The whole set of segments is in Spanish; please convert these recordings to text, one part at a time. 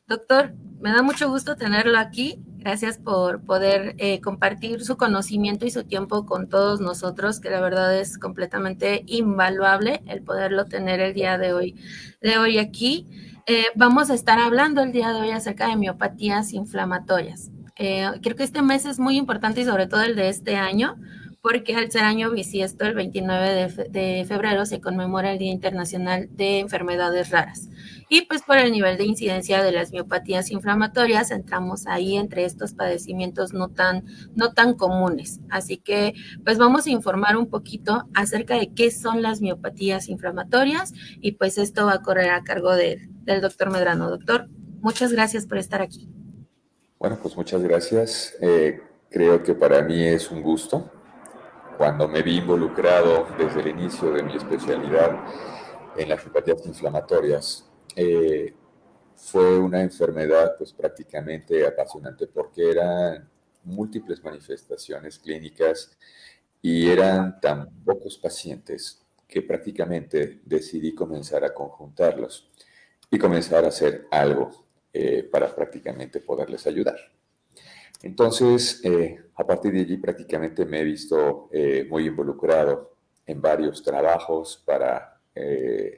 Doctor, me da mucho gusto tenerlo aquí. Gracias por poder compartir su conocimiento y su tiempo con todos nosotros, que la verdad es completamente invaluable el poderlo tener el día de hoy aquí. Vamos a estar hablando el día de hoy acerca de miopatías inflamatorias. Creo que este mes es muy importante y sobre todo el de este año, porque al ser año bisiesto, el 29 de febrero se conmemora el Día Internacional de Enfermedades Raras. Y pues por el nivel de incidencia de las miopatías inflamatorias entramos ahí entre estos padecimientos no tan comunes. Así que pues vamos a informar un poquito acerca de qué son las miopatías inflamatorias y pues esto va a correr a cargo del doctor Medrano. Doctor, muchas gracias por estar aquí. Bueno, pues muchas gracias. Creo que para mí es un gusto. Cuando me vi involucrado desde el inicio de mi especialidad en las empatías inflamatorias, fue una enfermedad pues prácticamente apasionante porque eran múltiples manifestaciones clínicas y eran tan pocos pacientes que prácticamente decidí comenzar a conjuntarlos y comenzar a hacer algo para prácticamente poderles ayudar. Entonces, a partir de allí prácticamente me he visto muy involucrado en varios trabajos para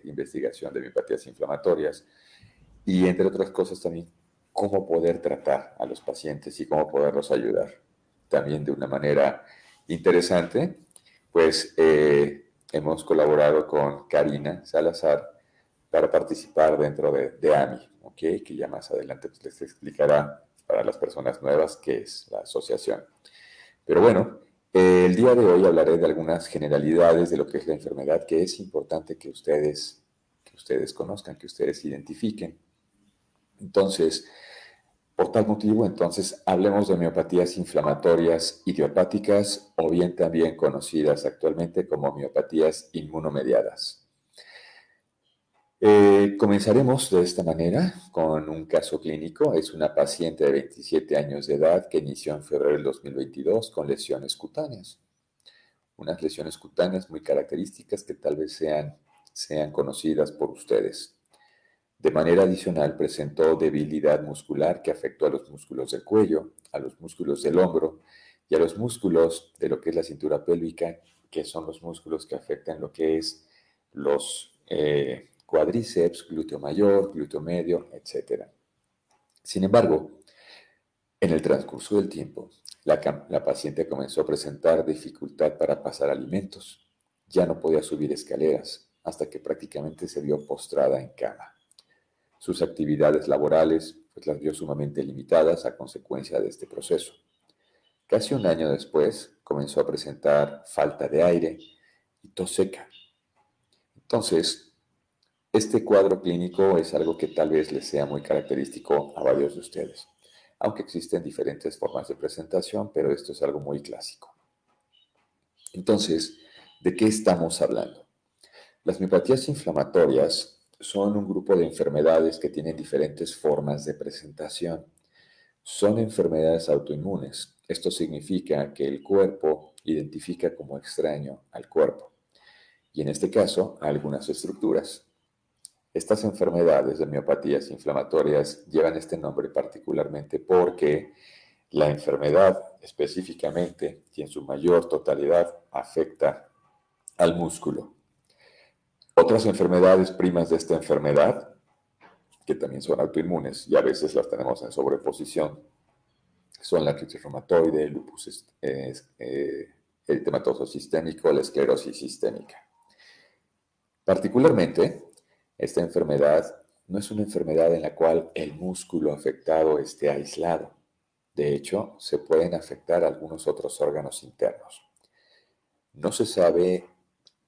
investigación de miopatías inflamatorias y entre otras cosas también cómo poder tratar a los pacientes y cómo poderlos ayudar. También de una manera interesante, pues hemos colaborado con Karina Salazar para participar dentro de AMI, ¿ok? Que ya más adelante pues, les explicará para las personas nuevas qué es la asociación. Pero bueno, el día de hoy hablaré de algunas generalidades de lo que es la enfermedad que es importante que ustedes conozcan, que ustedes identifiquen. Entonces, por tal motivo, entonces, hablemos de miopatías inflamatorias idiopáticas o bien también conocidas actualmente como miopatías inmunomediadas. Comenzaremos de esta manera con un caso clínico. Es una paciente de 27 años de edad que inició en febrero del 2022 con lesiones cutáneas. Unas lesiones cutáneas muy características que tal vez sean conocidas por ustedes. De manera adicional, presentó debilidad muscular que afectó a los músculos del cuello, a los músculos del hombro y a los músculos de lo que es la cintura pélvica, que son los músculos que afectan lo que es los cuádriceps, glúteo mayor, glúteo medio, etc. Sin embargo, en el transcurso del tiempo, la paciente comenzó a presentar dificultad para pasar alimentos. Ya no podía subir escaleras hasta que prácticamente se vio postrada en cama. Sus actividades laborales pues, las vio sumamente limitadas a consecuencia de este proceso. Casi un año después comenzó a presentar falta de aire y tos seca. Entonces, este cuadro clínico es algo que tal vez les sea muy característico a varios de ustedes, aunque existen diferentes formas de presentación, pero esto es algo muy clásico. Entonces, ¿de qué estamos hablando? Las miopatías inflamatorias son un grupo de enfermedades que tienen diferentes formas de presentación. Son enfermedades autoinmunes. Esto significa que el cuerpo identifica como extraño al cuerpo y en este caso a algunas estructuras. Estas enfermedades de miopatías inflamatorias llevan este nombre particularmente porque la enfermedad específicamente y en su mayor totalidad afecta al músculo. Otras enfermedades primas de esta enfermedad, que también son autoinmunes y a veces las tenemos en sobreposición, son la artritis reumatoide, el lupus eritematoso sistémico, la esclerosis sistémica. Particularmente, esta enfermedad no es una enfermedad en la cual el músculo afectado esté aislado. De hecho, se pueden afectar algunos otros órganos internos. No se sabe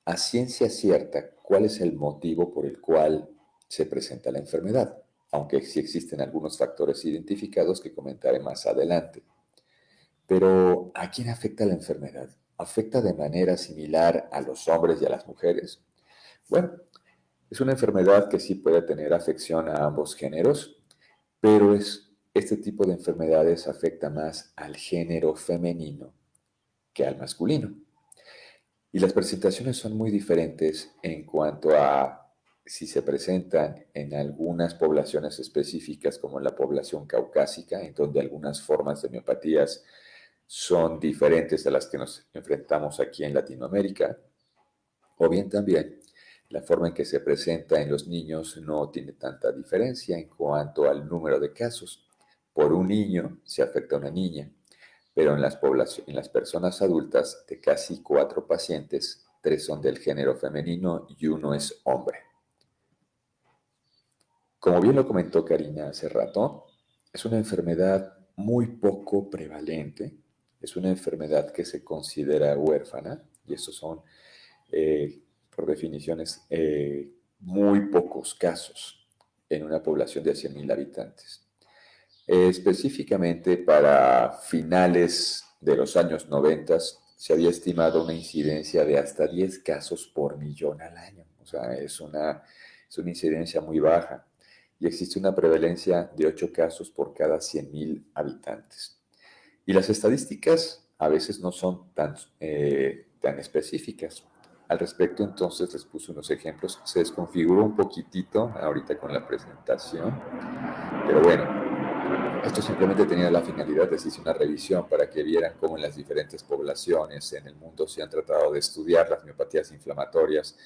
a ciencia cierta cuál es el motivo por el cual se presenta la enfermedad, aunque sí existen algunos factores identificados que comentaré más adelante. Pero, ¿a quién afecta la enfermedad? ¿Afecta de manera similar a los hombres y a las mujeres? Bueno, es una enfermedad que sí puede tener afección a ambos géneros, pero este tipo de enfermedades afecta más al género femenino que al masculino. Y las presentaciones son muy diferentes en cuanto a si se presentan en algunas poblaciones específicas, como en la población caucásica, en donde algunas formas de miopatías son diferentes a las que nos enfrentamos aquí en Latinoamérica, o bien también la forma en que se presenta en los niños no tiene tanta diferencia en cuanto al número de casos. Por un niño se afecta a una niña, pero en las personas adultas, de casi 4 pacientes, 3 son del género femenino y uno es hombre. Como bien lo comentó Karina hace rato, es una enfermedad muy poco prevalente, es una enfermedad que se considera huérfana, y estos son, por definiciones, muy pocos casos en una población de 100.000 habitantes. Específicamente para finales de los años 90 se había estimado una incidencia de hasta 10 casos por millón al año. O sea, es una incidencia muy baja y existe una prevalencia de 8 casos por cada 100.000 habitantes. Y las estadísticas a veces no son tan específicas. Al respecto, entonces, les puse unos ejemplos. Se desconfiguró un poquitito ahorita con la presentación, pero bueno, esto simplemente tenía la finalidad de hacerse una revisión para que vieran cómo en las diferentes poblaciones en el mundo se han tratado de estudiar las miopatías inflamatorias,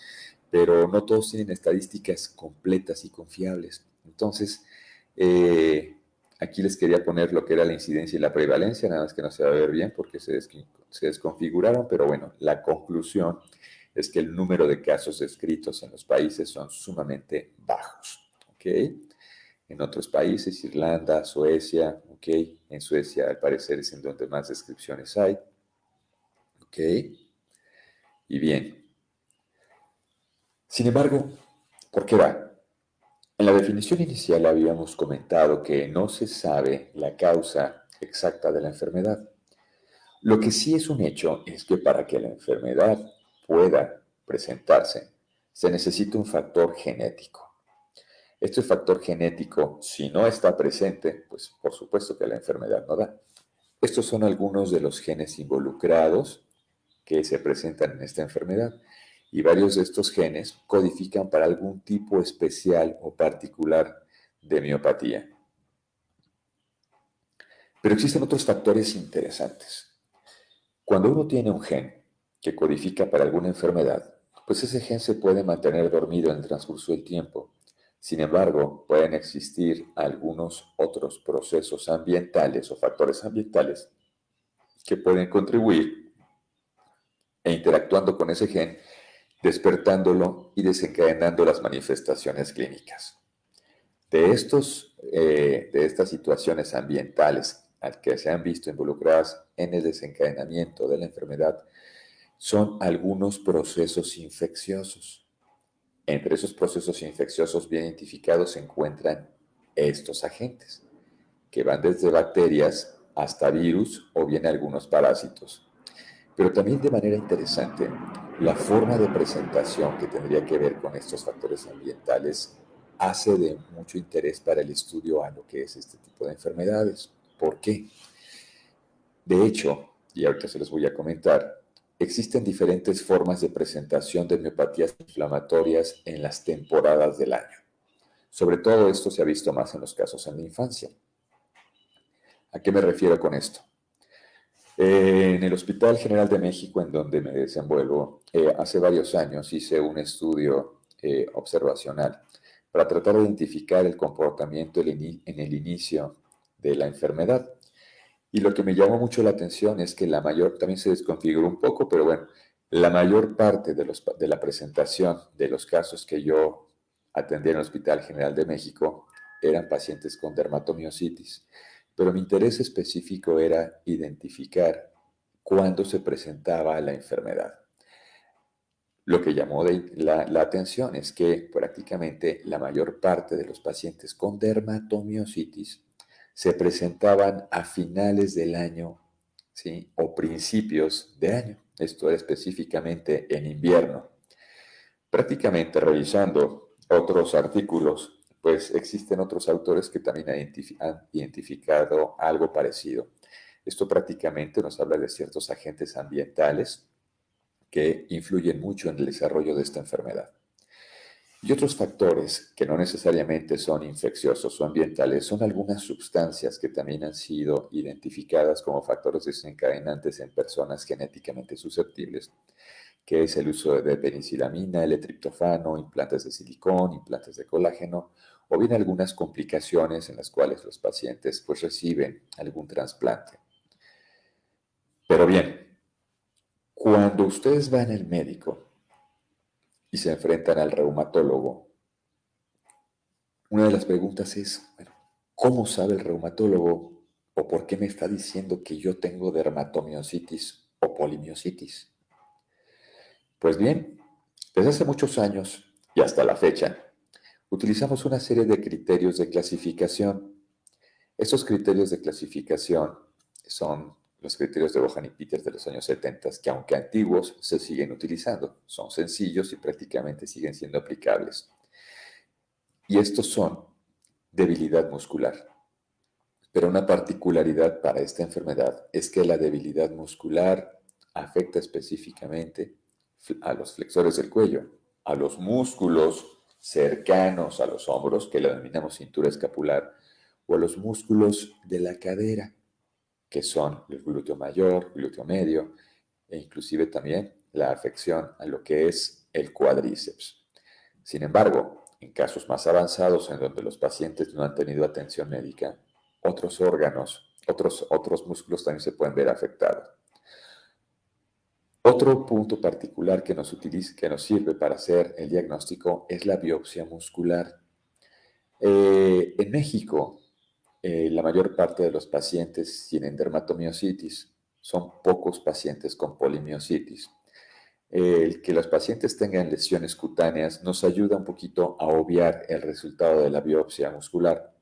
pero no todos tienen estadísticas completas y confiables. Entonces, aquí les quería poner lo que era la incidencia y la prevalencia, nada más que no se va a ver bien porque se desconfiguraron, pero bueno, la conclusión es que el número de casos descritos en los países son sumamente bajos. ¿Ok? En otros países, Irlanda, Suecia, ¿ok? En Suecia, al parecer, es en donde más descripciones hay, ¿ok? Y bien. Sin embargo, ¿por qué va? En la definición inicial habíamos comentado que no se sabe la causa exacta de la enfermedad. Lo que sí es un hecho es que para que la enfermedad pueda presentarse, se necesita un factor genético. Este factor genético, si no está presente, pues por supuesto que la enfermedad no da. Estos son algunos de los genes involucrados que se presentan en esta enfermedad y varios de estos genes codifican para algún tipo especial o particular de miopatía. Pero existen otros factores interesantes. Cuando uno tiene un gen que codifica para alguna enfermedad, pues ese gen se puede mantener dormido en el transcurso del tiempo. Sin embargo, pueden existir algunos otros procesos ambientales o factores ambientales que pueden contribuir e interactuando con ese gen, despertándolo y desencadenando las manifestaciones clínicas. De estas situaciones ambientales al que se han visto involucradas en el desencadenamiento de la enfermedad son algunos procesos infecciosos. Entre esos procesos infecciosos bien identificados se encuentran estos agentes, que van desde bacterias hasta virus o bien algunos parásitos. Pero también de manera interesante, la forma de presentación que tendría que ver con estos factores ambientales hace de mucho interés para el estudio a lo que es este tipo de enfermedades. ¿Por qué? De hecho, y ahorita se los voy a comentar, existen diferentes formas de presentación de miopatías inflamatorias en las temporadas del año. Sobre todo esto se ha visto más en los casos en la infancia. ¿A qué me refiero con esto? En el Hospital General de México, en donde me desenvuelvo, hace varios años hice un estudio observacional para tratar de identificar el comportamiento en el inicio de la enfermedad. Y lo que me llamó mucho la atención es que también se desconfiguró un poco, pero bueno, la mayor parte de la presentación de los casos que yo atendí en el Hospital General de México eran pacientes con dermatomiositis. Pero mi interés específico era identificar cuándo se presentaba la enfermedad. Lo que llamó la atención es que prácticamente la mayor parte de los pacientes con dermatomiositis se presentaban a finales del año, ¿sí? O principios de año. Esto era específicamente en invierno. Prácticamente revisando otros artículos, pues existen otros autores que también han identificado algo parecido. Esto prácticamente nos habla de ciertos agentes ambientales que influyen mucho en el desarrollo de esta enfermedad. Y otros factores que no necesariamente son infecciosos o ambientales son algunas sustancias que también han sido identificadas como factores desencadenantes en personas genéticamente susceptibles, que es el uso de penicilamina, el triptofano, implantes de silicón, implantes de colágeno, o bien algunas complicaciones en las cuales los pacientes pues reciben algún trasplante. Pero bien, cuando ustedes van al médico y se enfrentan al reumatólogo, una de las preguntas es, bueno, ¿cómo sabe el reumatólogo o por qué me está diciendo que yo tengo dermatomiositis o polimiositis? Pues bien, desde hace muchos años y hasta la fecha, utilizamos una serie de criterios de clasificación. Estos criterios de clasificación son los criterios de Bohan y Peters de los años 70, que aunque antiguos, se siguen utilizando. Son sencillos y prácticamente siguen siendo aplicables. Y estos son debilidad muscular. Pero una particularidad para esta enfermedad es que la debilidad muscular afecta específicamente a los flexores del cuello, a los músculos cercanos a los hombros, que le denominamos cintura escapular, o a los músculos de la cadera, que son el glúteo mayor, glúteo medio, e inclusive también la afección a lo que es el cuádriceps. Sin embargo, en casos más avanzados en donde los pacientes no han tenido atención médica, otros órganos, otros músculos también se pueden ver afectados. Otro punto particular que nos sirve para hacer el diagnóstico es la biopsia muscular. En México, la mayor parte de los pacientes tienen dermatomiositis. Son pocos pacientes con polimiositis. El que los pacientes tengan lesiones cutáneas nos ayuda un poquito a obviar el resultado de la biopsia muscular.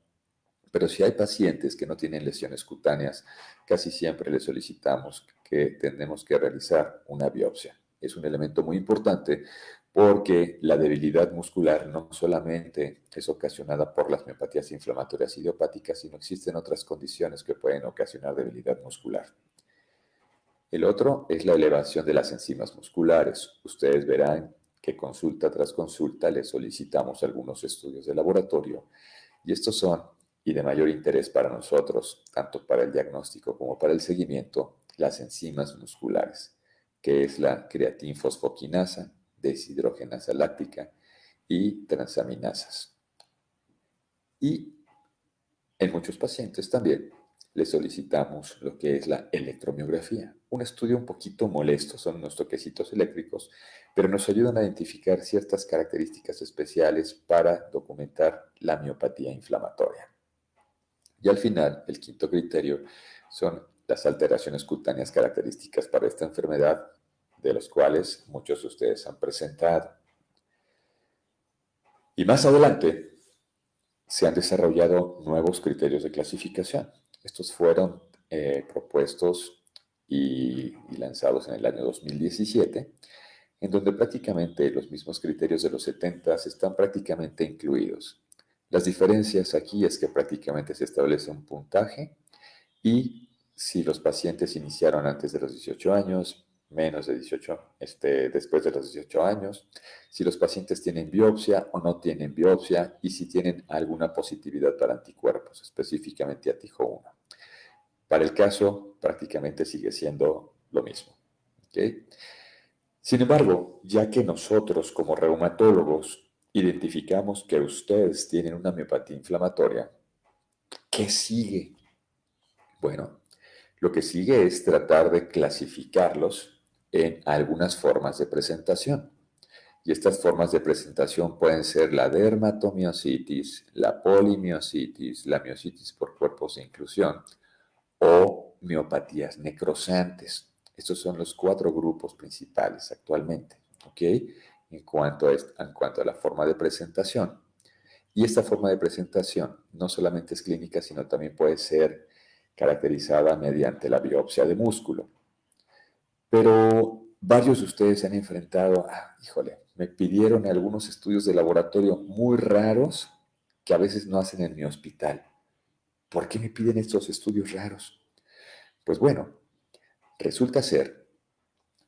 Pero si hay pacientes que no tienen lesiones cutáneas, casi siempre les solicitamos que tenemos que realizar una biopsia. Es un elemento muy importante porque la debilidad muscular no solamente es ocasionada por las miopatías inflamatorias idiopáticas, sino existen otras condiciones que pueden ocasionar debilidad muscular. El otro es la elevación de las enzimas musculares. Ustedes verán que consulta tras consulta les solicitamos algunos estudios de laboratorio y estos son, y de mayor interés para nosotros, tanto para el diagnóstico como para el seguimiento, las enzimas musculares, que es la creatinfosfoquinasa, deshidrogenasa láctica y transaminasas. Y en muchos pacientes también le solicitamos lo que es la electromiografía. Un estudio un poquito molesto, son unos toquecitos eléctricos, pero nos ayudan a identificar ciertas características especiales para documentar la miopatía inflamatoria. Y al final, el quinto criterio son las alteraciones cutáneas características para esta enfermedad, de los cuales muchos de ustedes han presentado. Y más adelante, se han desarrollado nuevos criterios de clasificación. Estos fueron propuestos y lanzados en el año 2017, en donde prácticamente los mismos criterios de los 70 están prácticamente incluidos. Las diferencias aquí es que prácticamente se establece un puntaje y si los pacientes iniciaron antes de los 18 años, menos de 18, después de los 18 años, si los pacientes tienen biopsia o no tienen biopsia y si tienen alguna positividad para anticuerpos, específicamente a TIJ1. Para el caso, prácticamente sigue siendo lo mismo. ¿Okay? Sin embargo, ya que nosotros como reumatólogos identificamos que ustedes tienen una miopatía inflamatoria, ¿qué sigue? Bueno, lo que sigue es tratar de clasificarlos en algunas formas de presentación. Y estas formas de presentación pueden ser la dermatomiositis, la polimiositis, la miositis por cuerpos de inclusión o miopatías necrosantes. Estos son los 4 grupos principales actualmente, ¿ok? En cuanto a la forma de presentación. Y esta forma de presentación no solamente es clínica, sino también puede ser caracterizada mediante la biopsia de músculo. Pero varios de ustedes se han enfrentado, híjole, me pidieron algunos estudios de laboratorio muy raros que a veces no hacen en mi hospital. ¿Por qué me piden estos estudios raros? Pues bueno, resulta ser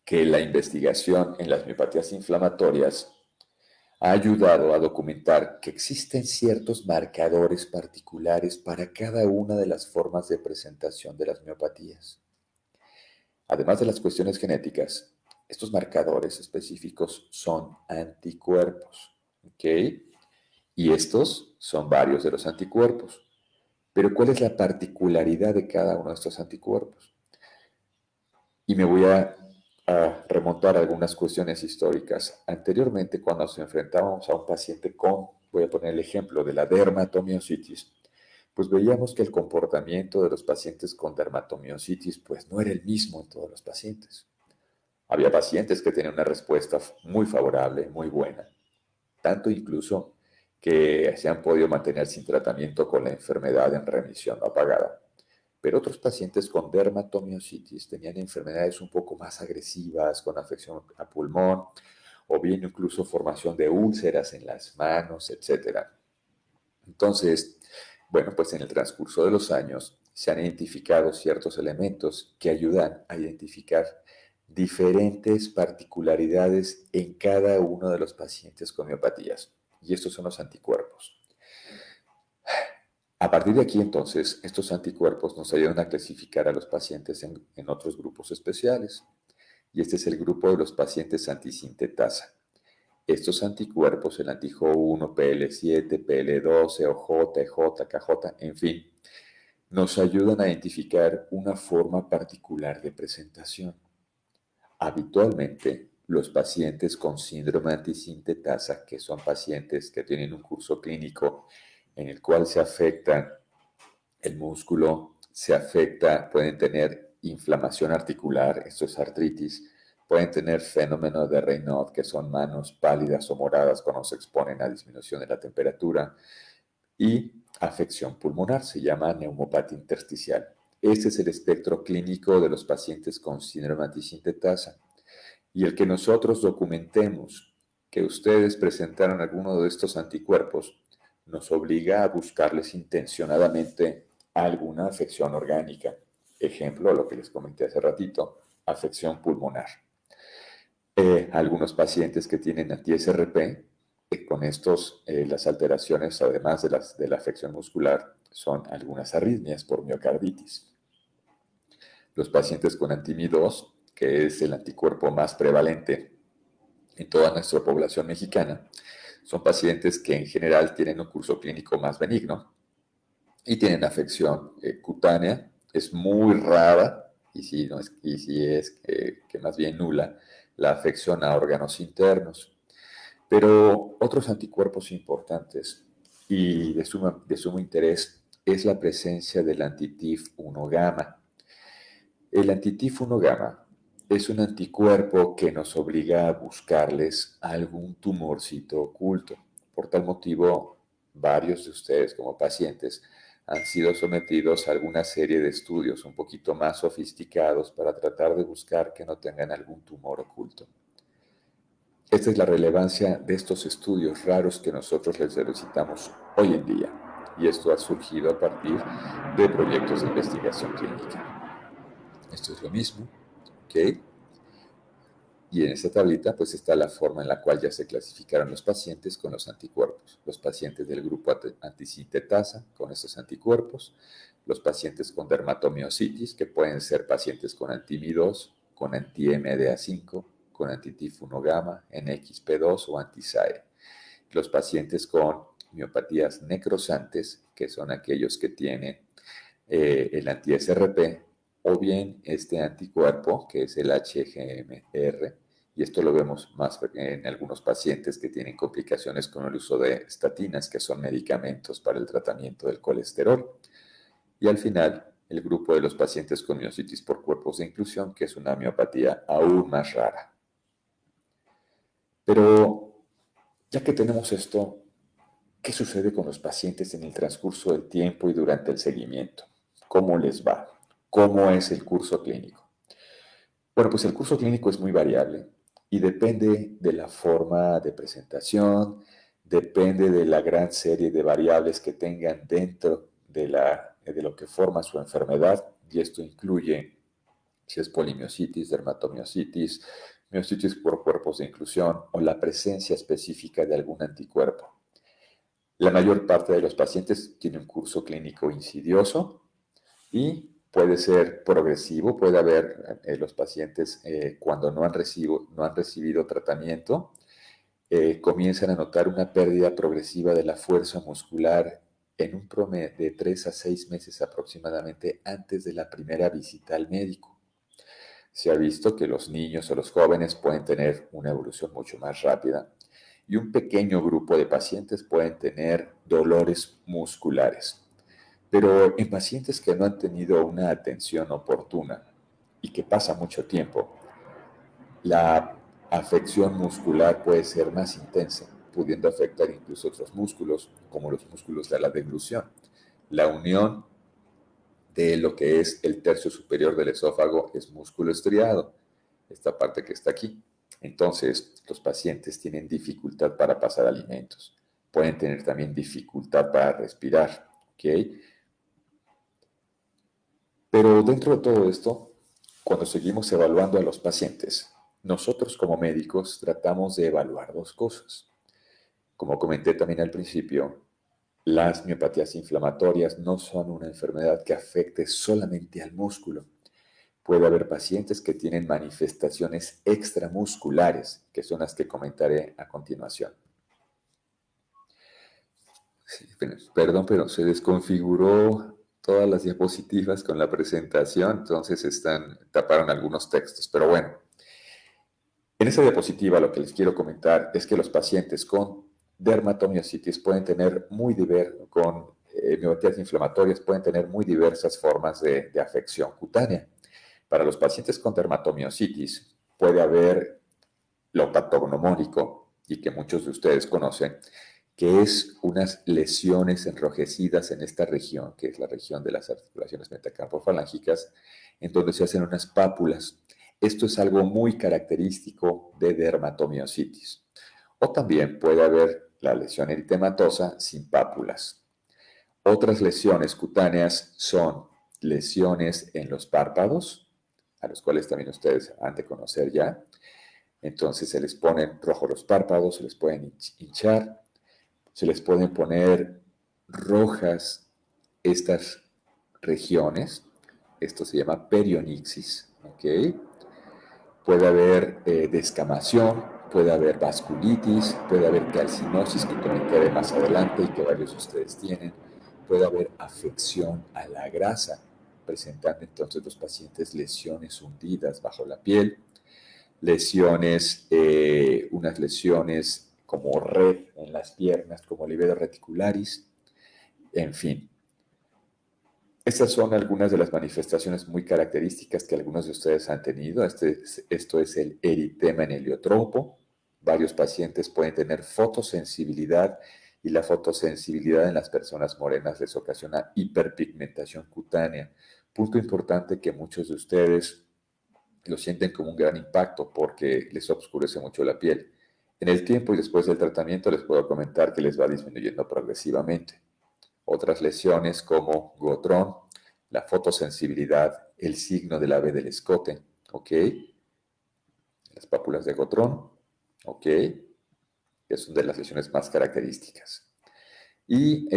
que la investigación en las miopatías inflamatorias ha ayudado a documentar que existen ciertos marcadores particulares para cada una de las formas de presentación de las miopatías. Además de las cuestiones genéticas, estos marcadores específicos son anticuerpos, ¿ok? Y estos son varios de los anticuerpos. Pero ¿cuál es la particularidad de cada uno de estos anticuerpos? Y me voy a remontar a algunas cuestiones históricas. Anteriormente, cuando nos enfrentábamos a un paciente con, voy a poner el ejemplo de la dermatomiositis, pues veíamos que el comportamiento de los pacientes con dermatomiositis pues no era el mismo en todos los pacientes. Había pacientes que tenían una respuesta muy favorable, muy buena, tanto incluso que se han podido mantener sin tratamiento con la enfermedad en remisión no apagada. Pero otros pacientes con dermatomiositis tenían enfermedades un poco más agresivas, con afección a pulmón, o bien incluso formación de úlceras en las manos, etc. Entonces, bueno, pues en el transcurso de los años se han identificado ciertos elementos que ayudan a identificar diferentes particularidades en cada uno de los pacientes con miopatías. Y estos son los anticuerpos. A partir de aquí, entonces, estos anticuerpos nos ayudan a clasificar a los pacientes en otros grupos especiales. Y este es el grupo de los pacientes antisintetasa. Estos anticuerpos, el antijo 1, PL7, PL12, OJ, EJ, KJ, en fin, nos ayudan a identificar una forma particular de presentación. Habitualmente, los pacientes con síndrome antisintetasa, que son pacientes que tienen un curso clínico en el cual se afectan el músculo, se afecta, pueden tener inflamación articular, esto es artritis, pueden tener fenómenos de Raynaud, que son manos pálidas o moradas cuando se exponen a disminución de la temperatura, y afección pulmonar, se llama neumopatía intersticial. Este es el espectro clínico de los pacientes con síndrome antisintetasa. Y el que nosotros documentemos que ustedes presentaron alguno de estos anticuerpos nos obliga a buscarles intencionadamente alguna afección orgánica. Ejemplo, lo que les comenté hace ratito, afección pulmonar. Algunos pacientes que tienen anti-SRP, con estos, las alteraciones, además de la afección muscular, son algunas arritmias por miocarditis. Los pacientes con anti-Mi2, que es el anticuerpo más prevalente en toda nuestra población mexicana, son pacientes que en general tienen un curso clínico más benigno y tienen afección cutánea. Es muy rara, y si, no es, y si es que más bien nula, la afección a órganos internos. Pero otros anticuerpos importantes y de sumo interés es la presencia del anti-TIF1 gamma. El anti-TIF1 gamma es un anticuerpo que nos obliga a buscarles algún tumorcito oculto. Por tal motivo, varios de ustedes como pacientes han sido sometidos a alguna serie de estudios un poquito más sofisticados para tratar de buscar que no tengan algún tumor oculto. Esta es la relevancia de estos estudios raros que nosotros les solicitamos hoy en día. Y esto ha surgido a partir de proyectos de investigación clínica. Esto es lo mismo, ¿ok? Y en esta tablita pues está la forma en la cual ya se clasificaron los pacientes con los anticuerpos. Los pacientes del grupo antisintetasa con estos anticuerpos, los pacientes con dermatomiositis, que pueden ser pacientes con anti-Mi2, con anti-MDA5, con anti-TIF1 gamma, NXP2 o anti-SAE. Los pacientes con miopatías necrosantes, que son aquellos que tienen el anti-SRP, o bien este anticuerpo, que es el HGMR, y esto lo vemos más en algunos pacientes que tienen complicaciones con el uso de estatinas, que son medicamentos para el tratamiento del colesterol. Y al final, el grupo de los pacientes con miositis por cuerpos de inclusión, que es una miopatía aún más rara. Pero ya que tenemos esto, ¿qué sucede con los pacientes en el transcurso del tiempo y durante el seguimiento? ¿Cómo les va? ¿Cómo es el curso clínico? Bueno, pues el curso clínico es muy variable y depende de la forma de presentación, depende de la gran serie de variables que tengan dentro de lo que forma su enfermedad, y esto incluye si es polimiositis, dermatomiositis, miositis por cuerpos de inclusión o la presencia específica de algún anticuerpo. La mayor parte de los pacientes tiene un curso clínico insidioso y puede ser progresivo. Puede haber los pacientes cuando no han recibido tratamiento, comienzan a notar una pérdida progresiva de la fuerza muscular en un promedio de 3 a 6 meses aproximadamente antes de la primera visita al médico. Se ha visto que los niños o los jóvenes pueden tener una evolución mucho más rápida y un pequeño grupo de pacientes pueden tener dolores musculares. Pero en pacientes que no han tenido una atención oportuna y que pasa mucho tiempo, la afección muscular puede ser más intensa, pudiendo afectar incluso otros músculos, como los músculos de la deglución. La unión de lo que es el tercio superior del esófago es músculo estriado, esta parte que está aquí. Entonces, los pacientes tienen dificultad para pasar alimentos. Pueden tener también dificultad para respirar, ¿ok? Pero dentro de todo esto, cuando seguimos evaluando a los pacientes, nosotros como médicos tratamos de evaluar dos cosas. Como comenté también al principio, las miopatías inflamatorias no son una enfermedad que afecte solamente al músculo. Puede haber pacientes que tienen manifestaciones extramusculares, que son las que comentaré a continuación. Sí, perdón, pero se desconfiguró todas las diapositivas con la presentación, entonces taparon algunos textos, pero bueno. En esta diapositiva lo que les quiero comentar es que los pacientes con dermatomiositis pueden tener miopatías inflamatorias pueden tener muy diversas formas de afección cutánea. Para los pacientes con dermatomiositis puede haber lo patognomónico, y que muchos de ustedes conocen, que es unas lesiones enrojecidas en esta región, que es la región de las articulaciones metacarpofalángicas, en donde se hacen unas pápulas. Esto es algo muy característico de dermatomiositis. O también puede haber la lesión eritematosa sin pápulas. Otras lesiones cutáneas son lesiones en los párpados, a los cuales también ustedes han de conocer ya. Entonces se les ponen rojos los párpados, se les pueden hinchar, se les pueden poner rojas estas regiones. Esto se llama perionixis, ¿ok? Puede haber descamación, puede haber vasculitis, puede haber calcinosis, que comentaré más adelante y que varios de ustedes tienen. Puede haber afección a la grasa, presentando entonces los pacientes lesiones hundidas bajo la piel, unas lesiones como red en las piernas, como livedo reticularis, en fin. Estas son algunas de las manifestaciones muy características que algunos de ustedes han tenido. Esto es el eritema en heliotropo. Varios pacientes pueden tener fotosensibilidad y la fotosensibilidad en las personas morenas les ocasiona hiperpigmentación cutánea. Punto importante que muchos de ustedes lo sienten como un gran impacto porque les oscurece mucho la piel. En el tiempo y después del tratamiento les puedo comentar que les va disminuyendo progresivamente. Otras lesiones como Gotrón, la fotosensibilidad, el signo del ave del escote, ¿ok? Las pápulas de Gotrón, ¿ok? Que son de las lesiones más características. Y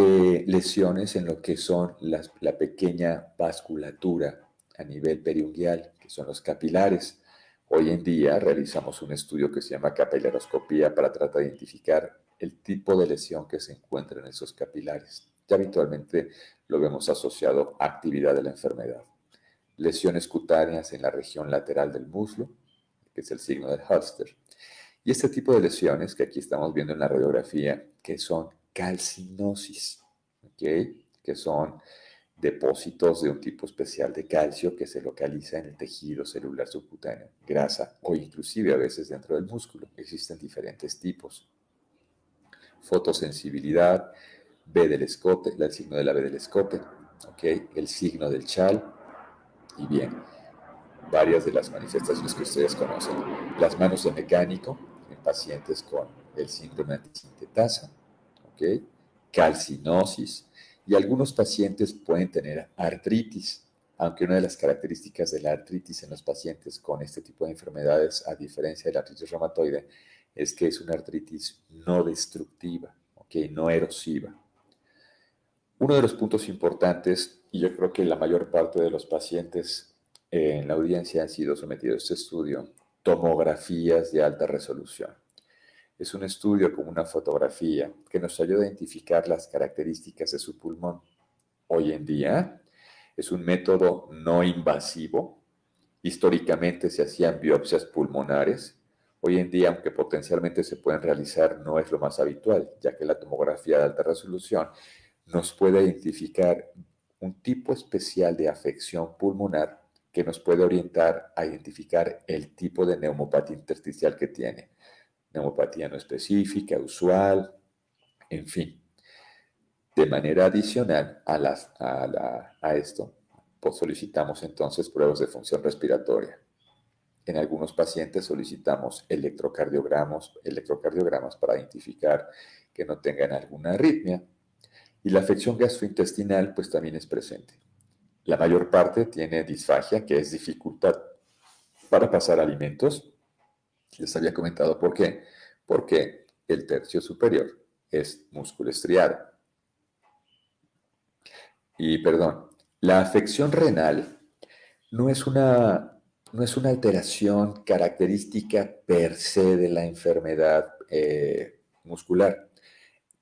lesiones en lo que son la pequeña vasculatura a nivel periunguial, que son los capilares. Hoy en día realizamos un estudio que se llama capilaroscopía para tratar de identificar el tipo de lesión que se encuentra en esos capilares. Ya habitualmente lo vemos asociado a actividad de la enfermedad. Lesiones cutáneas en la región lateral del muslo, que es el signo del Hulster. Y este tipo de lesiones que aquí estamos viendo en la radiografía, que son calcinosis, ¿ok? Que son depósitos de un tipo especial de calcio que se localiza en el tejido celular subcutáneo, grasa o inclusive a veces dentro del músculo. Existen diferentes tipos. Fotosensibilidad, B del escote, el signo de la B del escote, ¿ok? El signo del chal y bien, varias de las manifestaciones que ustedes conocen. Las manos de mecánico en pacientes con el síndrome antisintetasa, ¿ok? Calcinosis, y algunos pacientes pueden tener artritis. aunque una de las características de la artritis en los pacientes con este tipo de enfermedades, a diferencia de la artritis reumatoide, es que es una artritis no destructiva, ¿ok? No erosiva. Uno de los puntos importantes, y yo creo que la mayor parte de los pacientes en la audiencia han sido sometidos a este estudio, tomografías de alta resolución. Es un estudio como una fotografía que nos ayuda a identificar las características de su pulmón. Hoy en día es un método no invasivo. Históricamente se hacían biopsias pulmonares. Hoy en día, aunque potencialmente se pueden realizar, no es lo más habitual, ya que la tomografía de alta resolución nos puede identificar un tipo especial de afección pulmonar que nos puede orientar a identificar el tipo de neumopatía intersticial que tiene. Neumopatía no específica, usual, en fin. De manera adicional a esto, pues solicitamos entonces pruebas de función respiratoria. En algunos pacientes solicitamos electrocardiogramas para identificar que no tengan alguna arritmia. Y la afección gastrointestinal pues también es presente. La mayor parte tiene disfagia, que es dificultad para pasar alimentos. Les había comentado por qué. Porque el tercio superior es músculo estriado. Y perdón, la afección renal no es no es una alteración característica per se de la enfermedad muscular.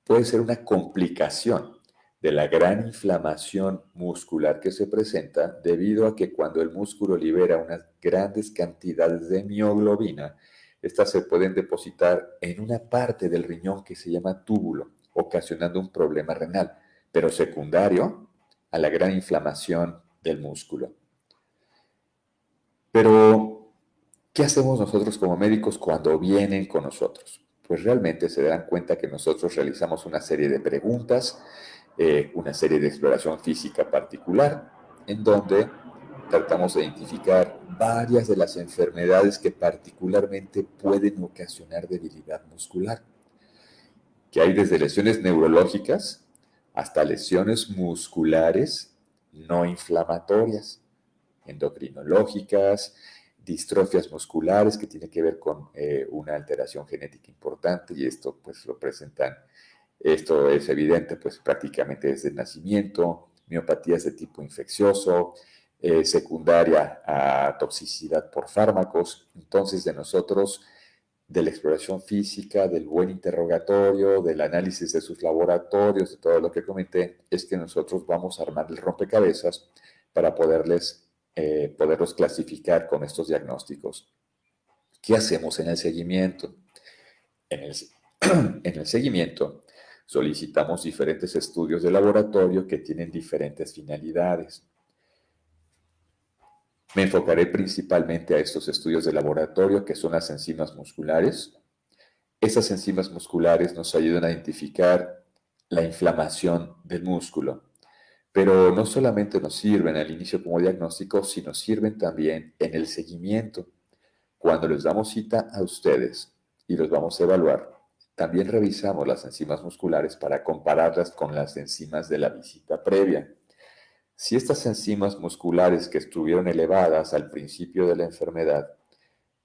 Puede ser una complicación de la gran inflamación muscular que se presenta debido a que cuando el músculo libera unas grandes cantidades de mioglobina, estas se pueden depositar en una parte del riñón que se llama túbulo, ocasionando un problema renal, pero secundario a la gran inflamación del músculo. Pero, ¿qué hacemos nosotros como médicos cuando vienen con nosotros? Pues realmente se darán cuenta que nosotros realizamos una serie de preguntas, una serie de exploración física particular, en donde tratamos de identificar varias de las enfermedades que particularmente pueden ocasionar debilidad muscular, que hay desde lesiones neurológicas hasta lesiones musculares no inflamatorias, endocrinológicas, distrofias musculares que tiene que ver con una alteración genética importante y esto pues lo presentan, esto es evidente pues prácticamente desde el nacimiento, miopatías de tipo infeccioso, secundaria a toxicidad por fármacos. Entonces de nosotros, de la exploración física, del buen interrogatorio, del análisis de sus laboratorios, de todo lo que comenté, es que nosotros vamos a armar el rompecabezas para poderlos clasificar con estos diagnósticos. ¿Qué hacemos en el seguimiento? En el, en el seguimiento solicitamos diferentes estudios de laboratorio que tienen diferentes finalidades. Me enfocaré principalmente a estos estudios de laboratorio que son las enzimas musculares. Esas enzimas musculares nos ayudan a identificar la inflamación del músculo, pero no solamente nos sirven al inicio como diagnóstico, sino sirven también en el seguimiento. Cuando les damos cita a ustedes y los vamos a evaluar, también revisamos las enzimas musculares para compararlas con las enzimas de la visita previa. Si estas enzimas musculares que estuvieron elevadas al principio de la enfermedad,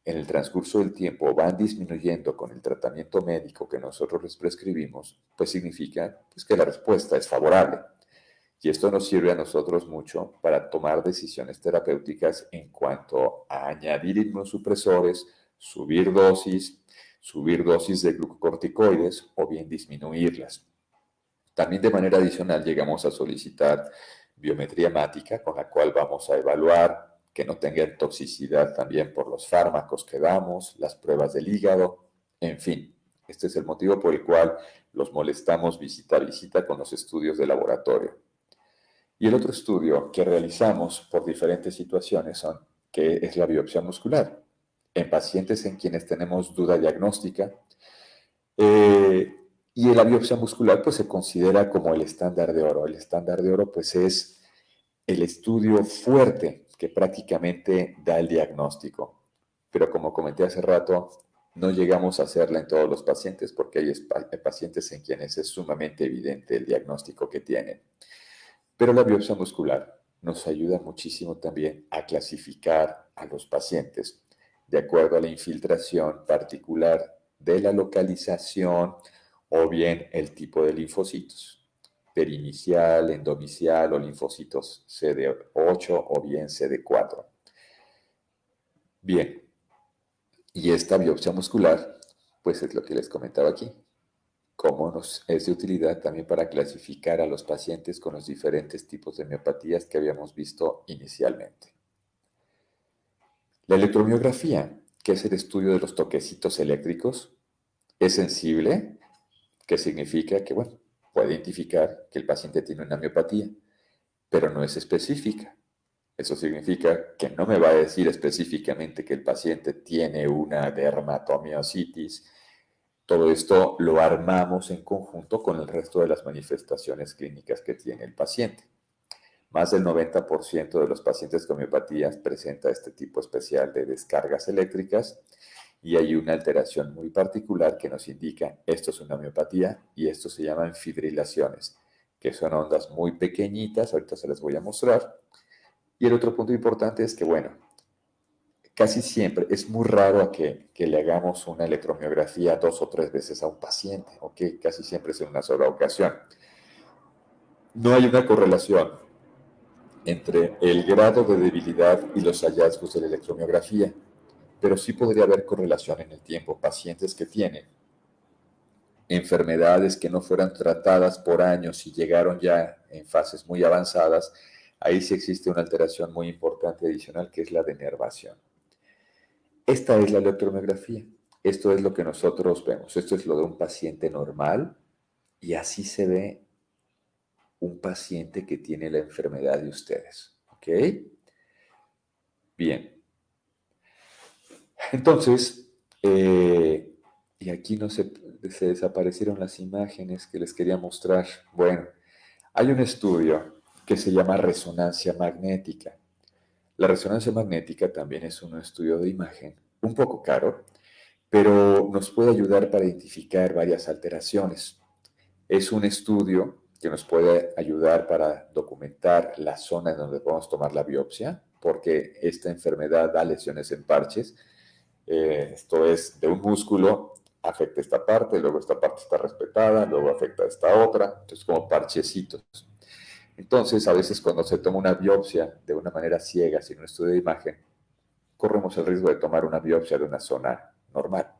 en el transcurso del tiempo van disminuyendo con el tratamiento médico que nosotros les prescribimos, pues significa pues, que la respuesta es favorable. Y esto nos sirve a nosotros mucho para tomar decisiones terapéuticas en cuanto a añadir inmunosupresores, subir dosis de glucocorticoides o bien disminuirlas. También de manera adicional llegamos a solicitar biometría hemática, con la cual vamos a evaluar que no tengan toxicidad también por los fármacos que damos, las pruebas del hígado, en fin. Este es el motivo por el cual los molestamos visita a visita con los estudios de laboratorio. Y el otro estudio que realizamos por diferentes situaciones que es la biopsia muscular. En pacientes en quienes tenemos duda diagnóstica, y la biopsia muscular pues se considera como el estándar de oro. El estándar de oro pues es el estudio fuerte que prácticamente da el diagnóstico. Pero como comenté hace rato, no llegamos a hacerla en todos los pacientes porque hay pacientes en quienes es sumamente evidente el diagnóstico que tienen. Pero la biopsia muscular nos ayuda muchísimo también a clasificar a los pacientes de acuerdo a la infiltración particular de la localización o bien el tipo de linfocitos, perinicial, endomicial o linfocitos CD8 o bien CD4. Bien, y esta biopsia muscular, pues es lo que les comentaba aquí, cómo nos es de utilidad también para clasificar a los pacientes con los diferentes tipos de miopatías que habíamos visto inicialmente. La electromiografía, que es el estudio de los toquecitos eléctricos, es sensible, que significa que, bueno, puede identificar que el paciente tiene una miopatía, pero no es específica. Eso significa que no me va a decir específicamente que el paciente tiene una dermatomiositis. Todo esto lo armamos en conjunto con el resto de las manifestaciones clínicas que tiene el paciente. Más del 90% de los pacientes con miopatías presenta este tipo especial de descargas eléctricas y hay una alteración muy particular que nos indica esto es una miopatía y esto se llaman fibrilaciones, que son ondas muy pequeñitas, ahorita se las voy a mostrar. Y el otro punto importante es que, bueno, casi siempre, es muy raro que le hagamos una electromiografía 2 o 3 veces a un paciente, ¿ok? Casi siempre es en una sola ocasión. No hay una correlación entre el grado de debilidad y los hallazgos de la electromiografía, pero sí podría haber correlación en el tiempo. Pacientes que tienen enfermedades que no fueran tratadas por años y llegaron ya en fases muy avanzadas, ahí sí existe una alteración muy importante adicional que es la denervación. Esta es la electromiografía. Esto es lo que nosotros vemos. Esto es lo de un paciente normal y así se ve un paciente que tiene la enfermedad de ustedes. ¿Ok? Bien. Entonces, y aquí no se desaparecieron las imágenes que les quería mostrar. Bueno, hay un estudio que se llama resonancia magnética. La resonancia magnética también es un estudio de imagen, un poco caro, pero nos puede ayudar para identificar varias alteraciones. Es un estudio que nos puede ayudar para documentar la zona en donde podemos tomar la biopsia, porque esta enfermedad da lesiones en parches. Esto es de un músculo, afecta esta parte, luego esta parte está respetada, luego afecta a esta otra, entonces como parchecitos. Entonces, a veces cuando se toma una biopsia de una manera ciega, sin un estudio de imagen, corremos el riesgo de tomar una biopsia de una zona normal.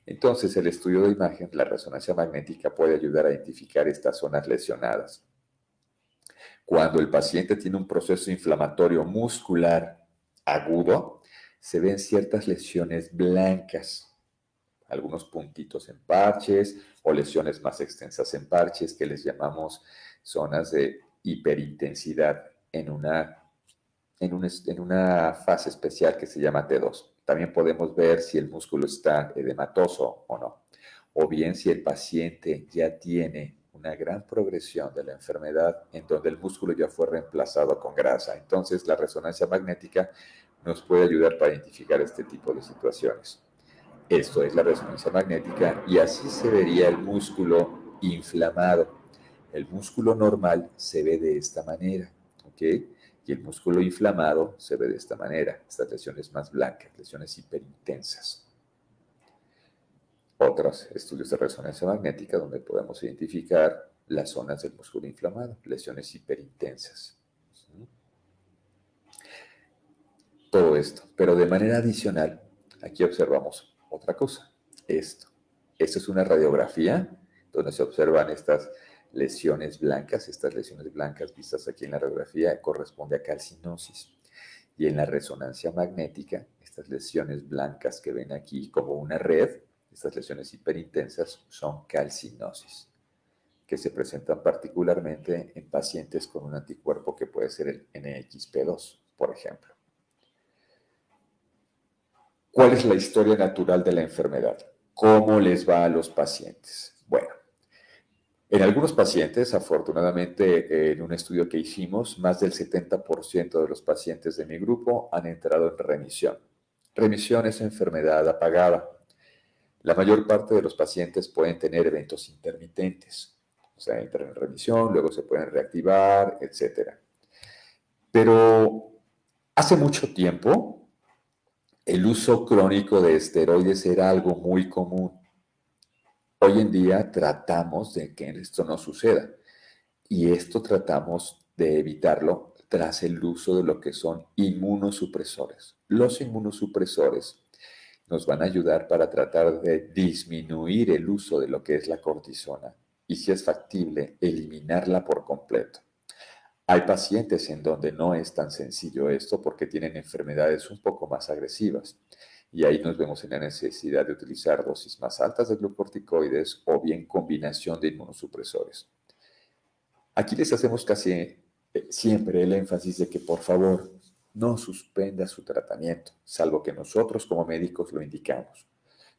Entonces, el estudio de imagen, la resonancia magnética, puede ayudar a identificar estas zonas lesionadas. Cuando el paciente tiene un proceso inflamatorio muscular agudo, se ven ciertas lesiones blancas, algunos puntitos en parches o lesiones más extensas en parches que les llamamos zonas de hiperintensidad en una fase especial que se llama T2. También podemos ver si el músculo está edematoso o no, o bien si el paciente ya tiene una gran progresión de la enfermedad en donde el músculo ya fue reemplazado con grasa. Entonces, la resonancia magnética nos puede ayudar para identificar este tipo de situaciones. Esto es la resonancia magnética y así se vería el músculo inflamado. El músculo normal se ve de esta manera, ¿ok? Y el músculo inflamado se ve de esta manera, estas lesiones más blancas, lesiones hiperintensas. Otros estudios de resonancia magnética donde podemos identificar las zonas del músculo inflamado, lesiones hiperintensas. Todo esto, pero de manera adicional, aquí observamos otra cosa, esto. Esto es una radiografía donde se observan estas lesiones blancas vistas aquí en la radiografía corresponde a calcinosis. Y en la resonancia magnética, estas lesiones blancas que ven aquí como una red, estas lesiones hiperintensas son calcinosis, que se presentan particularmente en pacientes con un anticuerpo que puede ser el NXP2, por ejemplo. ¿Cuál es la historia natural de la enfermedad? ¿Cómo les va a los pacientes? Bueno, en algunos pacientes, afortunadamente, en un estudio que hicimos, más del 70% de los pacientes de mi grupo han entrado en remisión. Remisión es enfermedad apagada. La mayor parte de los pacientes pueden tener eventos intermitentes, o sea, entran en remisión, luego se pueden reactivar, etc. Pero hace mucho tiempo el uso crónico de esteroides era algo muy común. Hoy en día tratamos de que esto no suceda y esto tratamos de evitarlo tras el uso de lo que son inmunosupresores. Los inmunosupresores nos van a ayudar para tratar de disminuir el uso de lo que es la cortisona y, si es factible, eliminarla por completo. Hay pacientes en donde no es tan sencillo esto porque tienen enfermedades un poco más agresivas y ahí nos vemos en la necesidad de utilizar dosis más altas de glucorticoides o bien combinación de inmunosupresores. Aquí les hacemos casi siempre el énfasis de que por favor no suspenda su tratamiento, salvo que nosotros como médicos lo indicamos.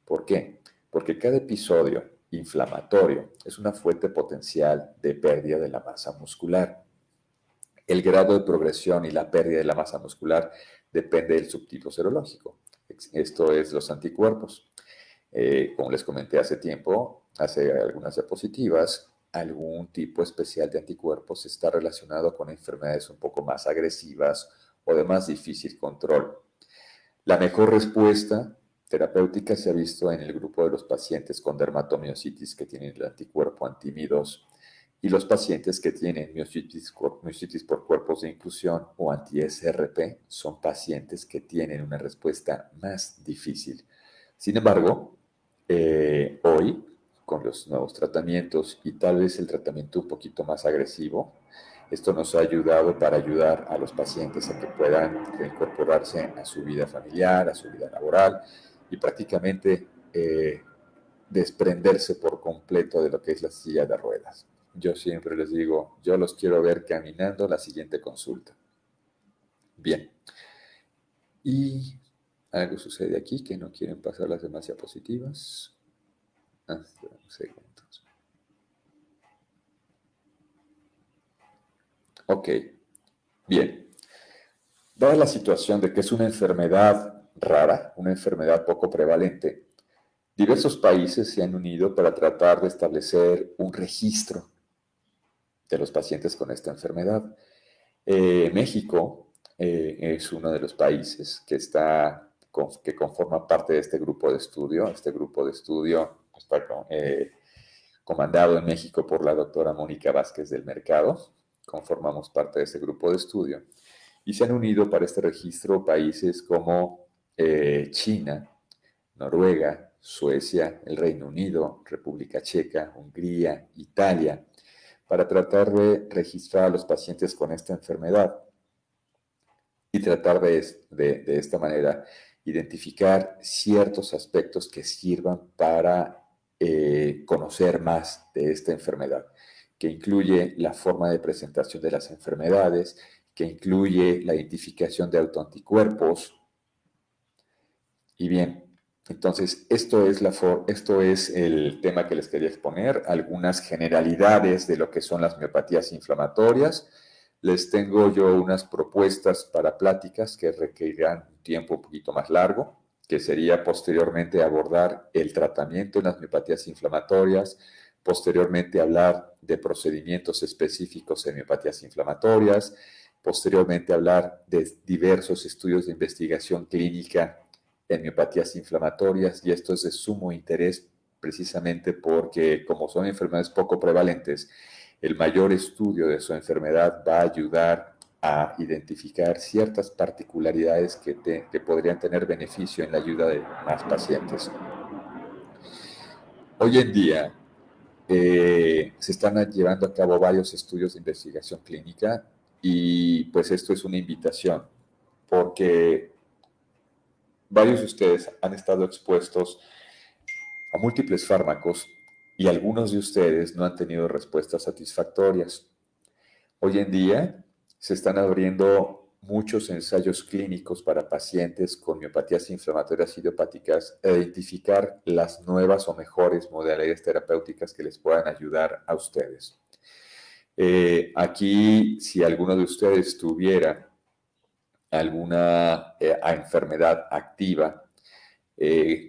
¿Por qué? Porque cada episodio inflamatorio es una fuente potencial de pérdida de la masa muscular. El grado de progresión y la pérdida de la masa muscular depende del subtipo serológico. Esto es los anticuerpos. Como les comenté hace tiempo, hace algunas diapositivas, algún tipo especial de anticuerpos está relacionado con enfermedades un poco más agresivas o de más difícil control. La mejor respuesta terapéutica se ha visto en el grupo de los pacientes con dermatomiositis que tienen el anticuerpo anti-Mi2 y los pacientes que tienen miositis por cuerpos de inclusión o anti-SRP son pacientes que tienen una respuesta más difícil. Sin embargo, hoy, con los nuevos tratamientos y tal vez el tratamiento un poquito más agresivo, esto nos ha ayudado para ayudar a los pacientes a que puedan reincorporarse a su vida familiar, a su vida laboral y prácticamente desprenderse por completo de lo que es la silla de ruedas. Yo siempre les digo, yo los quiero ver caminando a la siguiente consulta. Bien. Y algo sucede aquí que no quieren pasar las demás diapositivas. Un segundo. Ok, bien. Dada la situación de que es una enfermedad rara, una enfermedad poco prevalente, diversos países se han unido para tratar de establecer un registro de los pacientes con esta enfermedad. México es uno de los países que conforma parte de este grupo de estudio. Este grupo de estudio está comandado en México por la doctora Mónica Vázquez del Mercado. Conformamos parte de ese grupo de estudio. Y se han unido para este registro países como China, Noruega, Suecia, el Reino Unido, República Checa, Hungría, Italia, para tratar de registrar a los pacientes con esta enfermedad y tratar de esta manera identificar ciertos aspectos que sirvan para conocer más de esta enfermedad, que incluye la forma de presentación de las enfermedades, que incluye la identificación de autoanticuerpos. Y bien, entonces esto es el tema que les quería exponer, algunas generalidades de lo que son las miopatías inflamatorias. Les tengo yo unas propuestas para pláticas que requerirán un tiempo un poquito más largo, que sería posteriormente abordar el tratamiento en las miopatías inflamatorias, posteriormente hablar de procedimientos específicos en miopatías inflamatorias, posteriormente hablar de diversos estudios de investigación clínica en miopatías inflamatorias, y esto es de sumo interés precisamente porque como son enfermedades poco prevalentes, el mayor estudio de su enfermedad va a ayudar a identificar ciertas particularidades que podrían tener beneficio en la ayuda de más pacientes. Hoy en día se están llevando a cabo varios estudios de investigación clínica y pues esto es una invitación porque varios de ustedes han estado expuestos a múltiples fármacos y algunos de ustedes no han tenido respuestas satisfactorias. Hoy en día se están abriendo muchos ensayos clínicos para pacientes con miopatías inflamatorias idiopáticas e identificar las nuevas o mejores modalidades terapéuticas que les puedan ayudar a ustedes. Aquí, si alguno de ustedes tuviera alguna enfermedad activa de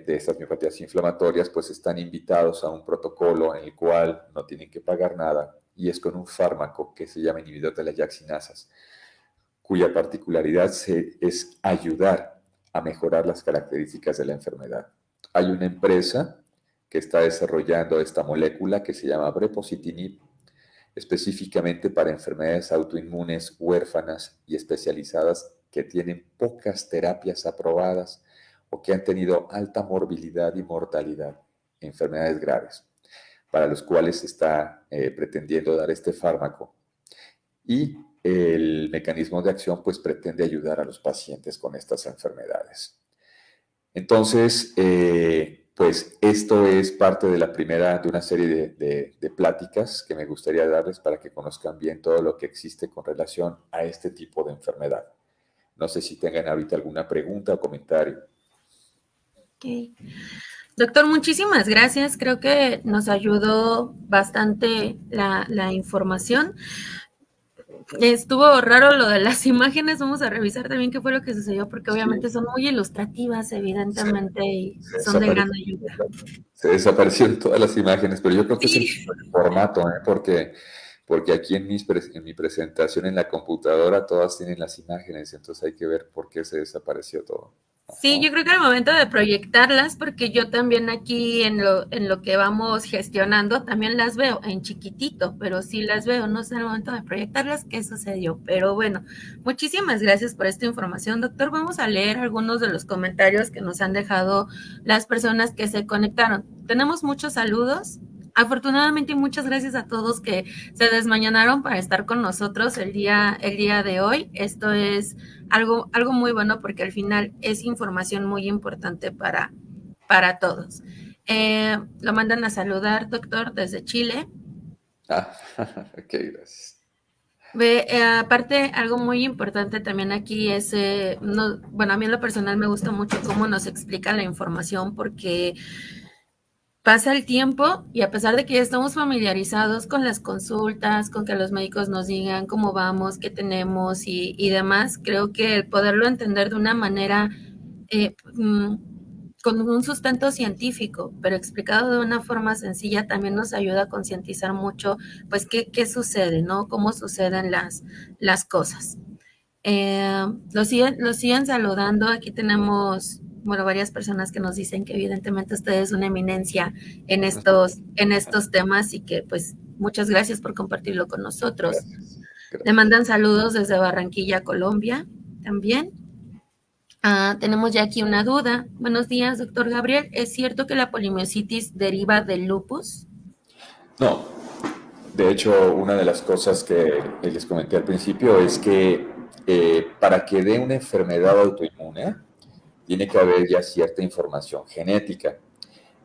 estas miopatías inflamatorias, pues están invitados a un protocolo en el cual no tienen que pagar nada y es con un fármaco que se llama inhibidor de las YAC-sinasas. cuya particularidad es ayudar a mejorar las características de la enfermedad. Hay una empresa que está desarrollando esta molécula que se llama Brepocitinib, específicamente para enfermedades autoinmunes huérfanas y especializadas que tienen pocas terapias aprobadas o que han tenido alta morbilidad y mortalidad, enfermedades graves, para los cuales se está pretendiendo dar este fármaco. Y el mecanismo de acción pues pretende ayudar a los pacientes con estas enfermedades. Entonces, pues esto es parte de la primera de una serie de pláticas que me gustaría darles para que conozcan bien todo lo que existe con relación a este tipo de enfermedad. No sé si tengan ahorita alguna pregunta o comentario. Okay. Doctor, muchísimas gracias. Creo que nos ayudó bastante la información. Estuvo raro lo de las imágenes. Vamos a revisar también qué fue lo que sucedió, porque obviamente Sí, son muy ilustrativas, evidentemente, y se son de gran desapareció. ayuda. Se desaparecieron todas las imágenes, pero yo creo que es el Sí, formato, ¿eh? Porque aquí en mi presentación en la computadora todas tienen las imágenes, entonces hay que ver por qué se desapareció todo. sí, Ajá. yo creo que al momento de proyectarlas, porque yo también aquí en lo que vamos gestionando, también las veo en chiquitito, pero sí las veo, no sé al momento de proyectarlas qué sucedió. Pero bueno, muchísimas gracias por esta información, doctor. Vamos a leer algunos de los comentarios que nos han dejado las personas que se conectaron. Tenemos muchos saludos. Afortunadamente, muchas gracias a todos que se desmañanaron para estar con nosotros el día de hoy. Esto es algo muy bueno porque al final es información muy importante para todos. Lo mandan a saludar, doctor, desde Chile. Ah, ok, gracias. Aparte, algo muy importante también aquí es, no, bueno, a mí en lo personal me gusta mucho cómo nos explica la información porque pasa el tiempo y a pesar de que ya estamos familiarizados con las consultas, con que los médicos nos digan cómo vamos, qué tenemos y demás, creo que el poderlo entender de una manera eh, mm, con un sustento científico, pero explicado de una forma sencilla, también nos ayuda a concientizar mucho, pues, qué sucede, ¿no? Cómo suceden las cosas. Lo siguen saludando. Aquí tenemos, bueno, varias personas que nos dicen que evidentemente usted es una eminencia en estos temas y que pues muchas gracias por compartirlo con nosotros. Gracias, Le gracias. mandan saludos desde Barranquilla, Colombia, también. Tenemos ya aquí una duda. Buenos días, doctor Gabriel. ¿Es cierto que la polimiositis deriva del lupus? No, de hecho, una de las cosas que les comenté al principio es que para que dé una enfermedad autoinmune, tiene que haber ya cierta información genética.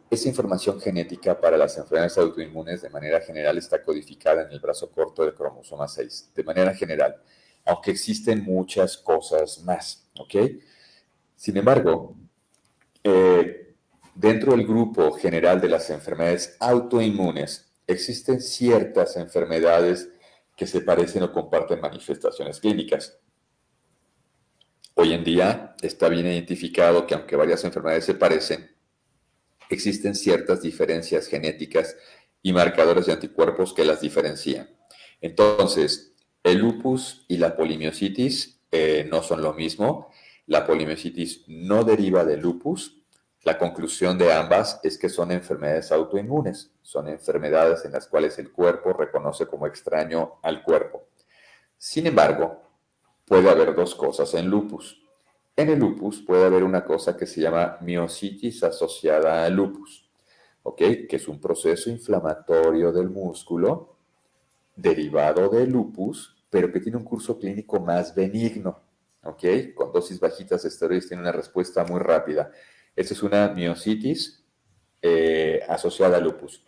Esa información genética para las enfermedades autoinmunes de manera general está codificada en el brazo corto del cromosoma 6, de manera general, aunque existen muchas cosas más, ¿ok? Sin embargo, eh, dentro del grupo general de las enfermedades autoinmunes, existen ciertas enfermedades que se parecen o comparten manifestaciones clínicas. Hoy en día está bien identificado que aunque varias enfermedades se parecen, existen ciertas diferencias genéticas y marcadores de anticuerpos que las diferencian. Entonces, el lupus y la polimiositis no son lo mismo. La polimiositis no deriva del lupus. La conclusión de ambas es que son enfermedades autoinmunes. Son enfermedades en las cuales el cuerpo reconoce como extraño al cuerpo. Sin embargo, puede haber dos cosas en lupus. En el lupus puede haber una cosa que se llama miositis asociada al lupus, ¿ok? Que es un proceso inflamatorio del músculo derivado del lupus, pero que tiene un curso clínico más benigno, ¿ok? Con dosis bajitas de esteroides tiene una respuesta muy rápida. Esta es una miositis asociada al lupus.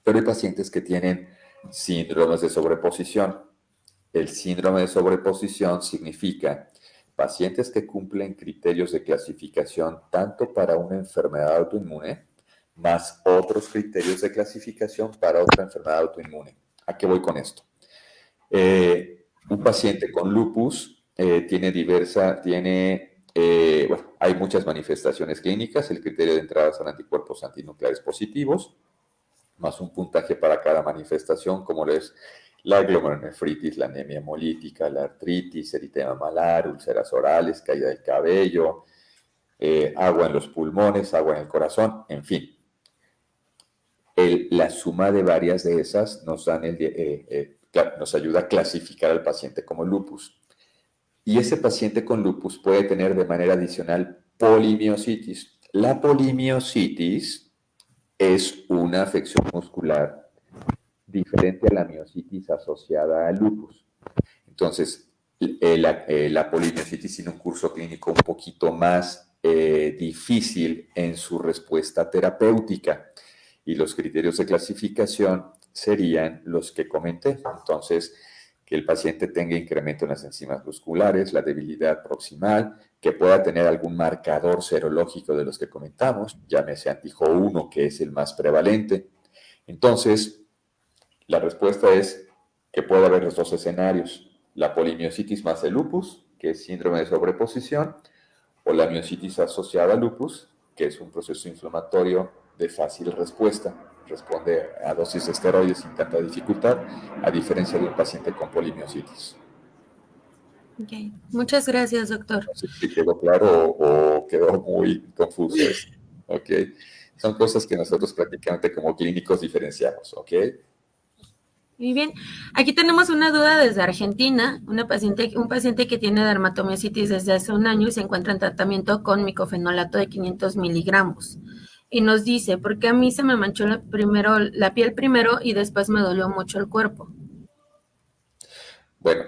Pero hay pacientes que tienen síndromes de sobreposición. El síndrome de sobreposición significa pacientes que cumplen criterios de clasificación tanto para una enfermedad autoinmune, más otros criterios de clasificación para otra enfermedad autoinmune. ¿A qué voy con esto? Un paciente con lupus bueno, hay muchas manifestaciones clínicas. El criterio de entrada son anticuerpos antinucleares positivos, más un puntaje para cada manifestación, como es la glomerulonefritis, la anemia hemolítica, la artritis, eritema malar, úlceras orales, caída del cabello, agua en los pulmones, agua en el corazón, en fin. La suma de varias de esas nos ayuda a clasificar al paciente como lupus. Y ese paciente con lupus puede tener de manera adicional polimiositis. La polimiositis es una afección muscular diferente a la miositis asociada al lupus. Entonces, la polimiositis tiene un curso clínico un poquito más difícil en su respuesta terapéutica y los criterios de clasificación serían los que comenté. Entonces, que el paciente tenga incremento en las enzimas musculares, la debilidad proximal, que pueda tener algún marcador serológico de los que comentamos, llámese antijo 1, que es el más prevalente. Entonces, la respuesta es que puede haber los dos escenarios, la polimiositis más el lupus, que es síndrome de sobreposición, o la miositis asociada al lupus, que es un proceso inflamatorio de fácil respuesta. Responde a dosis de esteroides sin tanta dificultad, a diferencia de un paciente con polimiositis. Okay. Muchas gracias, doctor. No sé si quedó claro o quedó muy confuso eso. ¿Ok? Son cosas que nosotros prácticamente como clínicos diferenciamos. ¿Ok? Muy bien. Aquí tenemos una duda desde Argentina, un paciente que tiene dermatomiositis desde hace un año y se encuentra en tratamiento con micofenolato de 500 miligramos. Y nos dice, ¿por qué a mí se me manchó la piel primero y después me dolió mucho el cuerpo? Bueno,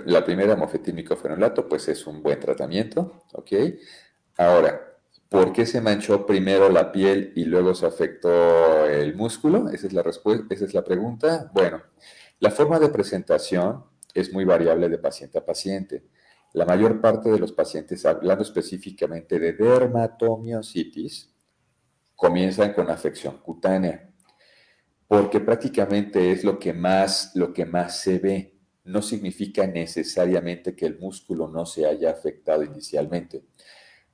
la primera mofetil-micofenolato, pues es un buen tratamiento, ¿ok? Ahora, ¿por qué se manchó primero la piel y luego se afectó el músculo? Esa es la respuesta, esa es la pregunta. Bueno, la forma de presentación es muy variable de paciente a paciente. La mayor parte de los pacientes, hablando específicamente de dermatomiositis, comienzan con afección cutánea, porque prácticamente es lo que más se ve. No significa necesariamente que el músculo no se haya afectado inicialmente.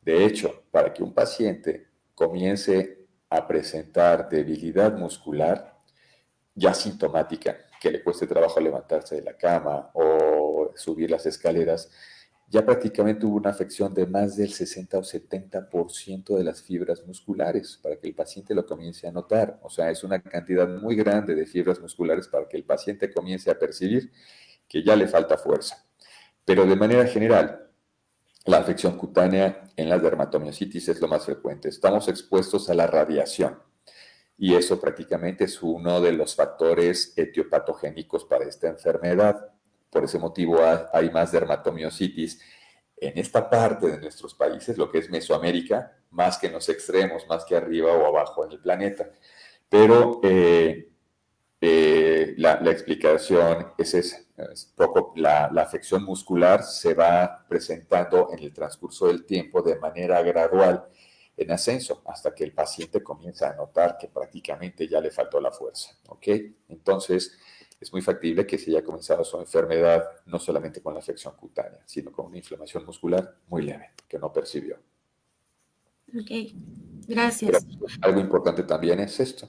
De hecho, para que un paciente comience a presentar debilidad muscular ya sintomática, que le cueste trabajo levantarse de la cama o subir las escaleras, ya prácticamente hubo una afección de más del 60 o 70% de las fibras musculares para que el paciente lo comience a notar. O sea, es una cantidad muy grande de fibras musculares para que el paciente comience a percibir que ya le falta fuerza. Pero de manera general, la afección cutánea en la dermatomiositis es lo más frecuente. Estamos expuestos a la radiación y eso prácticamente es uno de los factores etiopatogénicos para esta enfermedad. Por ese motivo hay más dermatomiositis en esta parte de nuestros países, lo que es Mesoamérica, más que en los extremos, más que arriba o abajo en el planeta. Pero la explicación es esa. La afección muscular se va presentando en el transcurso del tiempo de manera gradual en ascenso hasta que el paciente comienza a notar que prácticamente ya le faltó la fuerza. ¿Ok? Entonces, es muy factible que se haya comenzado su enfermedad no solamente con la afección cutánea, sino con una inflamación muscular muy leve que no percibió. Ok, Pero gracias. algo importante también es esto.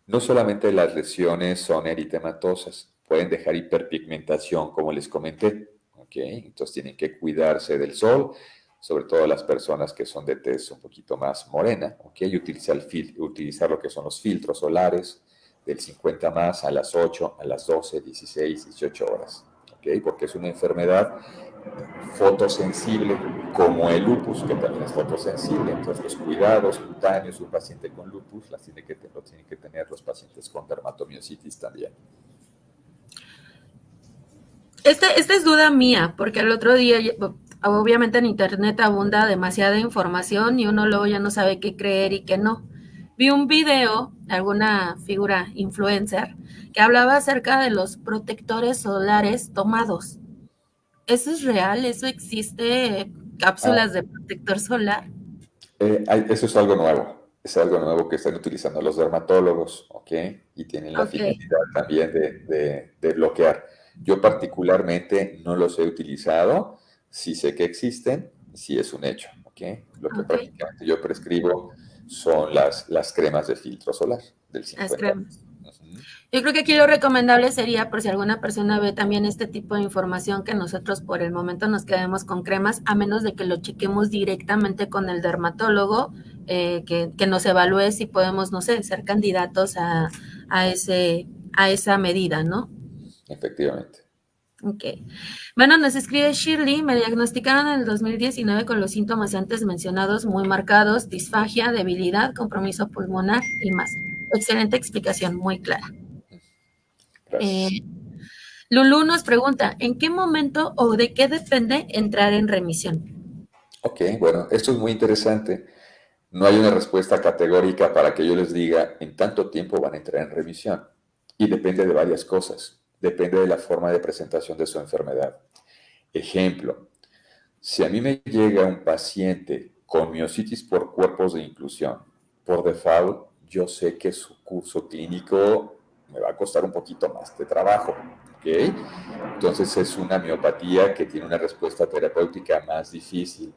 No solamente las lesiones son eritematosas, pueden dejar hiperpigmentación, como les comenté. ¿Ok? Entonces tienen que cuidarse del sol, sobre todo las personas que son de tez un poquito más morena. ¿Ok? Y utilizar lo que son los filtros solares del 50 más a las 8, a las 12, 16, 18 horas. ¿Ok? Porque es una enfermedad fotosensible como el lupus, que también es fotosensible. Entonces, los cuidados cutáneos, un paciente con lupus lo tienen que tener los pacientes con dermatomiositis también. Esta es duda mía, porque el otro día, obviamente en internet abunda demasiada información y uno luego ya no sabe qué creer y qué no. Vi un video de alguna figura influencer que hablaba acerca de los protectores solares tomados. ¿Eso es real? ¿Eso existe? Ah, ¿Cápsulas de protector solar? eso es algo nuevo que están utilizando los dermatólogos, ¿ok? Y tienen la Ok, finalidad también de bloquear. Yo particularmente no los he utilizado, sí sé que existen, sí es un hecho, ¿ok? Lo que ok, prácticamente yo prescribo son las cremas de filtro solar del las 50. cremas. Ujú. Yo creo que aquí lo recomendable sería, por si alguna persona ve también este tipo de información, que nosotros por el momento nos quedemos con cremas, a menos de que lo chequemos directamente con el dermatólogo, que nos evalúe si podemos, no sé, ser candidatos a esa medida, ¿no? Efectivamente. Ok. Bueno, nos escribe Shirley, me diagnosticaron en el 2019 con los síntomas antes mencionados muy marcados, disfagia, debilidad, compromiso pulmonar y más. Excelente explicación, muy clara. Eh, Gracias. Lulú nos pregunta, ¿en qué momento o de qué depende entrar en remisión? Ok, bueno, esto es muy interesante. No hay una respuesta categórica para que yo les diga en tanto tiempo van a entrar en remisión. Y depende de varias cosas. Depende de la forma de presentación de su enfermedad. Ejemplo, si a mí me llega un paciente con miositis por cuerpos de inclusión, por default, yo sé que su curso clínico me va a costar un poquito más de trabajo. ¿Ok? Entonces es una miopatía que tiene una respuesta terapéutica más difícil.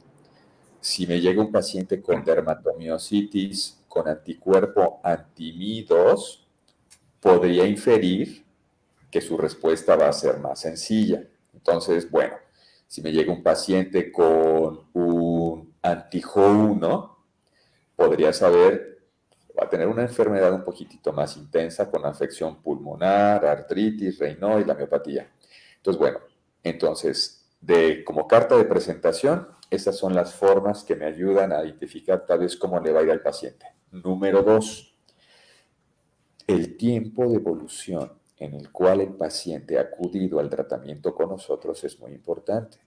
Si me llega un paciente con dermatomiositis, con anticuerpo anti-Mi2, podría inferir que su respuesta va a ser más sencilla. Entonces, bueno, si me llega un paciente con un anti-Jo1, podría saber que va a tener una enfermedad un poquitito más intensa con afección pulmonar, artritis, raynoid, la miopatía. Entonces, bueno, entonces, como carta de presentación, estas son las formas que me ayudan a identificar tal vez cómo le va a ir al paciente. Número dos, el tiempo de evolución en el cual el paciente ha acudido al tratamiento con nosotros es muy importante.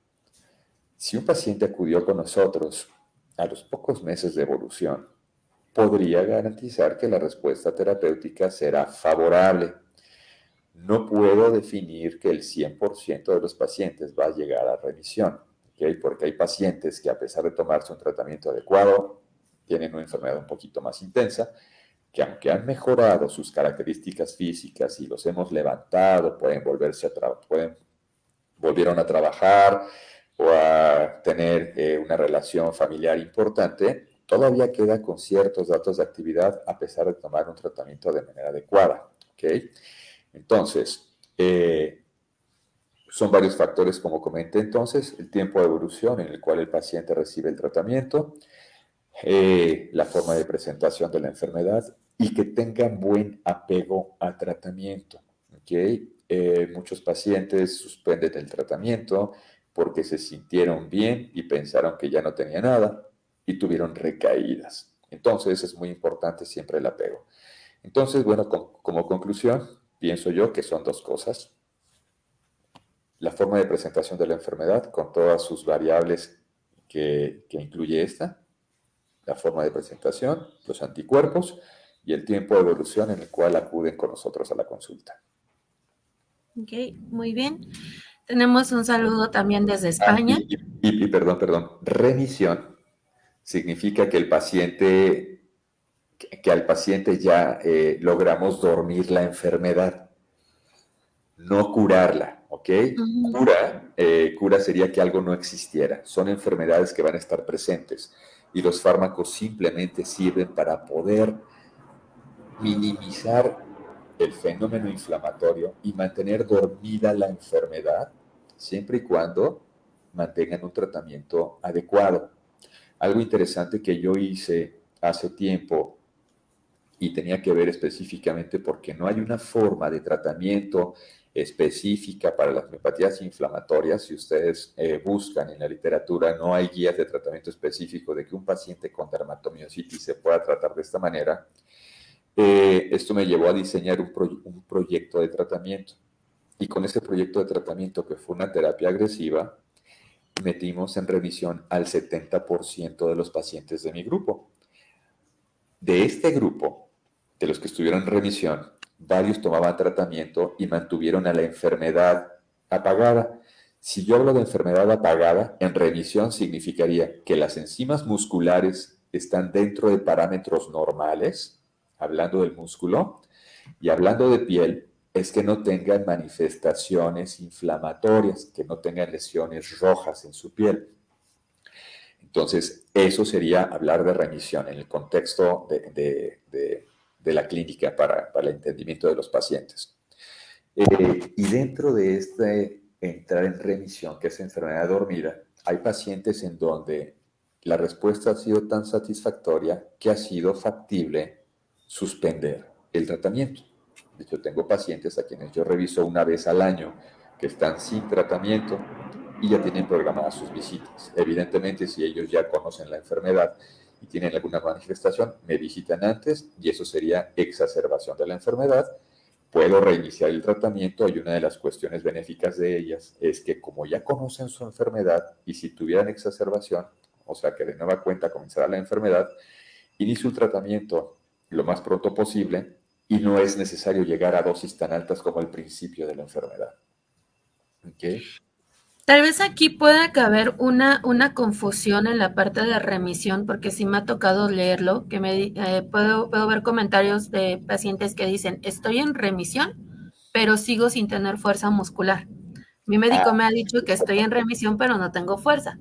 Si un paciente acudió con nosotros a los pocos meses de evolución, podría garantizar que la respuesta terapéutica será favorable. No puedo definir que el 100% de los pacientes va a llegar a remisión, ¿okay? Porque hay pacientes que a pesar de tomarse un tratamiento adecuado, tienen una enfermedad un poquito más intensa, que aunque han mejorado sus características físicas y los hemos levantado, pueden volvieron a trabajar o a tener una relación familiar importante, todavía queda con ciertos datos de actividad a pesar de tomar un tratamiento de manera adecuada. ¿Okay? Entonces, son varios factores, como comenté entonces, el tiempo de evolución en el cual el paciente recibe el tratamiento, la forma de presentación de la enfermedad y que tengan buen apego al tratamiento. ¿Okay? Muchos pacientes suspenden el tratamiento porque se sintieron bien y pensaron que ya no tenía nada y tuvieron recaídas. Entonces es muy importante siempre el apego. Entonces, bueno, como conclusión, pienso yo que son dos cosas. La forma de presentación de la enfermedad con todas sus variables que incluye esta, la forma de presentación, los anticuerpos y el tiempo de evolución en el cual acuden con nosotros a la consulta. Ok, muy bien. Tenemos un saludo también desde Ah, España. perdón, remisión significa que que al paciente ya logramos dormir la enfermedad, no curarla, ¿ok? Ujú. Cura sería que algo no existiera. Son enfermedades que van a estar presentes y los fármacos simplemente sirven para poder minimizar el fenómeno inflamatorio y mantener dormida la enfermedad, siempre y cuando mantengan un tratamiento adecuado. Algo interesante que yo hice hace tiempo y tenía que ver específicamente porque no hay una forma de tratamiento específica para las miopatías inflamatorias. Si ustedes buscan en la literatura, no hay guías de tratamiento específico de que un paciente con dermatomiositis se pueda tratar de esta manera. Esto me llevó a diseñar un proyecto de tratamiento. Y con ese proyecto de tratamiento, que fue una terapia agresiva, metimos en revisión al 70% de los pacientes de mi grupo. De este grupo, de los que estuvieron en remisión, varios tomaban tratamiento y mantuvieron a la enfermedad apagada. Si yo hablo de enfermedad apagada, en remisión significaría que las enzimas musculares están dentro de parámetros normales, hablando del músculo, y hablando de piel, es que no tengan manifestaciones inflamatorias, que no tengan lesiones rojas en su piel. Entonces, eso sería hablar de remisión en el contexto de la clínica para el entendimiento de los pacientes. Y dentro de este entrar en remisión, que es enfermedad dormida, hay pacientes en donde la respuesta ha sido tan satisfactoria que ha sido factible suspender el tratamiento. De hecho, tengo pacientes a quienes yo reviso una vez al año que están sin tratamiento y ya tienen programadas sus visitas. Evidentemente, si ellos ya conocen la enfermedad y tienen alguna manifestación, me visitan antes y eso sería exacerbación de la enfermedad. Puedo reiniciar el tratamiento y una de las cuestiones benéficas de ellas es que como ya conocen su enfermedad y si tuvieran exacerbación, o sea que de nueva cuenta comenzará la enfermedad, inicio el tratamiento lo más pronto posible y no es necesario llegar a dosis tan altas como al principio de la enfermedad. ¿Okay? Tal vez aquí pueda caber una confusión en la parte de remisión, porque sí me ha tocado leerlo, que puedo ver comentarios de pacientes que dicen, estoy en remisión, pero sigo sin tener fuerza muscular. Mi médico me ha dicho que estoy en remisión, pero no tengo fuerza.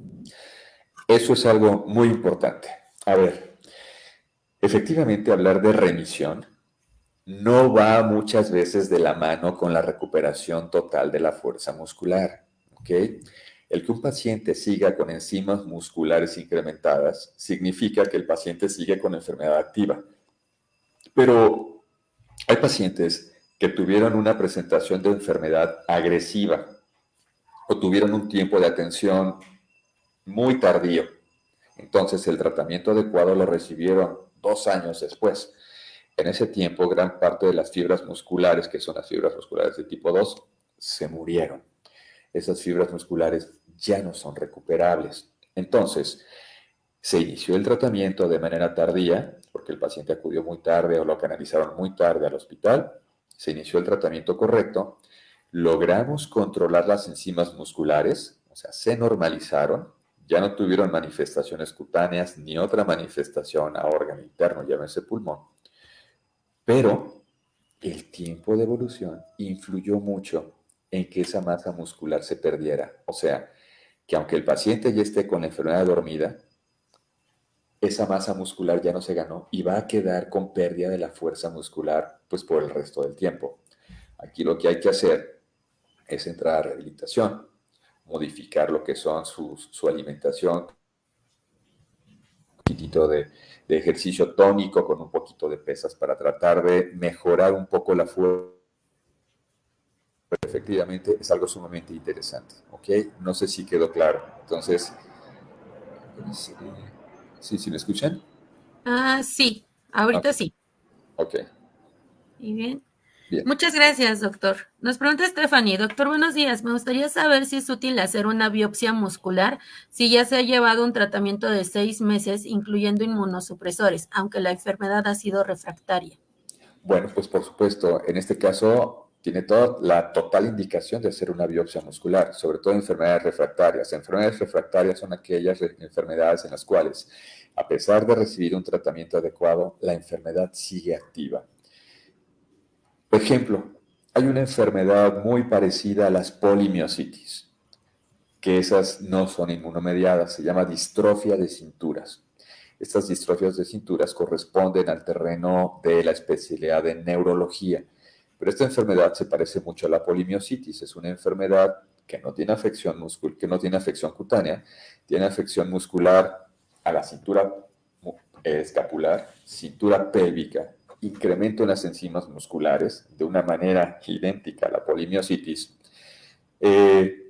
Eso es algo muy importante. A ver, efectivamente hablar de remisión no va muchas veces de la mano con la recuperación total de la fuerza muscular. ¿Ok? El que un paciente siga con enzimas musculares incrementadas significa que el paciente sigue con enfermedad activa. Pero hay pacientes que tuvieron una presentación de enfermedad agresiva o tuvieron un tiempo de atención muy tardío. Entonces el tratamiento adecuado lo recibieron 2 años después. En ese tiempo, gran parte de las fibras musculares, que son las fibras musculares de tipo 2, se murieron. Esas fibras musculares ya no son recuperables. Entonces, se inició el tratamiento de manera tardía, porque el paciente acudió muy tarde o lo canalizaron muy tarde al hospital. Se inició el tratamiento correcto. Logramos controlar las enzimas musculares, o sea, se normalizaron. Ya no tuvieron manifestaciones cutáneas ni otra manifestación a órgano interno, llámese pulmón. Pero el tiempo de evolución influyó mucho en que esa masa muscular se perdiera. O sea, que aunque el paciente ya esté con la enfermedad dormida, esa masa muscular ya no se ganó y va a quedar con pérdida de la fuerza muscular pues por el resto del tiempo. Aquí lo que hay que hacer es entrar a rehabilitación, modificar lo que son su alimentación, un poquitito de ejercicio tónico con un poquito de pesas para tratar de mejorar un poco la fuerza. Efectivamente es algo sumamente interesante, ¿ok? No sé si quedó claro. Entonces, ¿sí, sí me escuchan? Ah, sí, Ok, ahorita sí. ok, Y bien. bien. Muchas gracias, doctor. Nos pregunta Stephanie, doctor, buenos días. Me gustaría saber si es útil hacer una biopsia muscular si ya se ha llevado un tratamiento de 6 meses, incluyendo inmunosupresores, aunque la enfermedad ha sido refractaria. Bueno, pues por supuesto, en este caso tiene toda la total indicación de hacer una biopsia muscular, sobre todo en enfermedades refractarias. Enfermedades refractarias son aquellas enfermedades en las cuales, a pesar de recibir un tratamiento adecuado, la enfermedad sigue activa. Por ejemplo, hay una enfermedad muy parecida a las polimiositis, que esas no son inmunomediadas, se llama distrofia de cinturas. Estas distrofias de cinturas corresponden al terreno de la especialidad de neurología, pero esta enfermedad se parece mucho a la polimiositis, es una enfermedad que no tiene afección que no tiene afección cutánea, tiene afección muscular a la cintura escapular, cintura pélvica, incremento en las enzimas musculares de una manera idéntica a la polimiositis.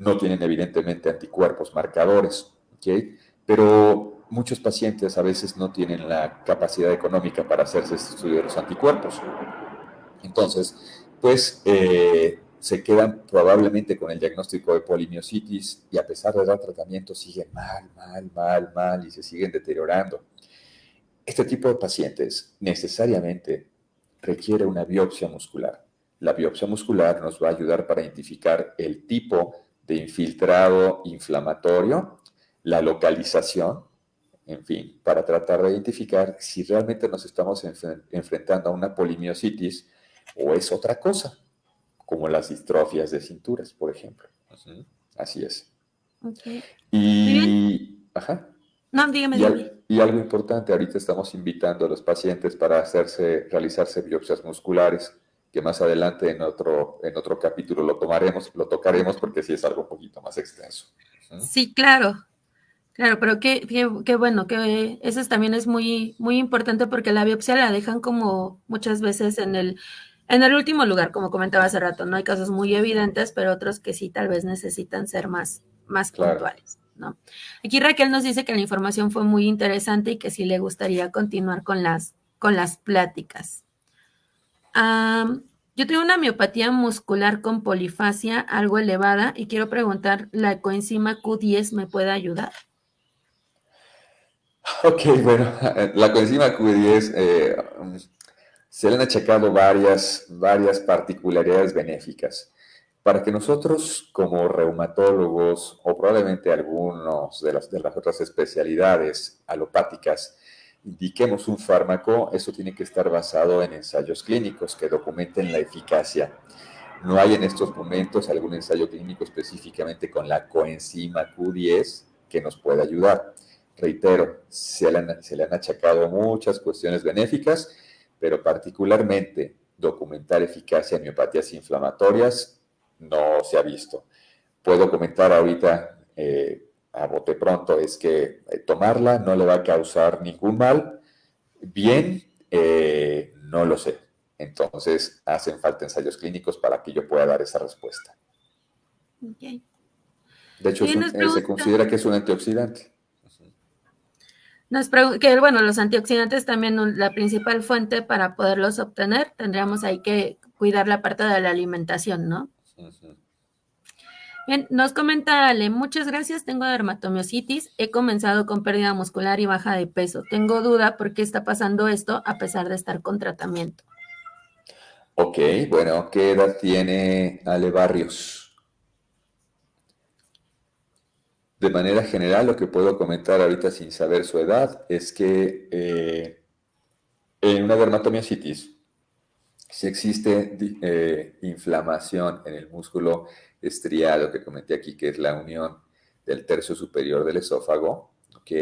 No tienen evidentemente anticuerpos marcadores, ¿okay? Pero muchos pacientes a veces no tienen la capacidad económica para hacerse este estudio de los anticuerpos. Entonces, pues se quedan probablemente con el diagnóstico de polimiositis y a pesar de dar tratamiento siguen mal y se siguen deteriorando. Este tipo de pacientes necesariamente requiere una biopsia muscular. La biopsia muscular nos va a ayudar para identificar el tipo de infiltrado inflamatorio, la localización, en fin, para tratar de identificar si realmente nos estamos enfrentando a una polimiositis o es otra cosa, como las distrofias de cinturas, por ejemplo. Así es. Ok. Muy bien. Y, ajá. No, dígame, Y, dígame. Y algo importante, ahorita estamos invitando a los pacientes para realizarse biopsias musculares, que más adelante en otro capítulo lo tocaremos porque sí es algo un poquito más extenso. ¿Mm? Sí, claro. Claro, pero qué bueno, que eso también es muy, muy importante porque la biopsia la dejan como muchas veces en el último lugar, como comentaba hace rato, ¿no? Hay casos muy evidentes, pero otros que sí tal vez necesitan ser más Claro. puntuales, ¿no? Aquí Raquel nos dice que la información fue muy interesante y que sí le gustaría continuar con las pláticas. Yo tengo una miopatía muscular con polifasia algo elevada y quiero preguntar, ¿la coenzima Q10 me puede ayudar? Ok, bueno, la coenzima Q10 se le han achacado varias particularidades benéficas. Para que nosotros como reumatólogos o probablemente algunos de las otras especialidades alopáticas indiquemos un fármaco, eso tiene que estar basado en ensayos clínicos que documenten la eficacia. No hay en estos momentos algún ensayo clínico específicamente con la coenzima Q10 que nos pueda ayudar. Reitero, se le han achacado muchas cuestiones benéficas, pero particularmente documentar eficacia en miopatías inflamatorias no se ha visto. Puedo comentar ahorita a bote pronto, es que tomarla no le va a causar ningún mal. Bien, no lo sé. Entonces, hacen falta ensayos clínicos para que yo pueda dar esa respuesta. Okay. De hecho, Y nos se pregunta, considera que es un antioxidante. que bueno, los antioxidantes también la principal fuente para poderlos obtener, tendríamos ahí que cuidar la parte de la alimentación, ¿no? Uh -huh. Bien, nos comenta Ale, muchas gracias, tengo dermatomiositis, he comenzado con pérdida muscular y baja de peso. Tengo duda por qué está pasando esto a pesar de estar con tratamiento. Ok, bueno, ¿qué edad tiene Ale Barrios? De manera general, lo que puedo comentar ahorita sin saber su edad es que en una dermatomiositis, si existe inflamación en el músculo estriado que comenté aquí, que es la unión del tercio superior del esófago, ¿ok?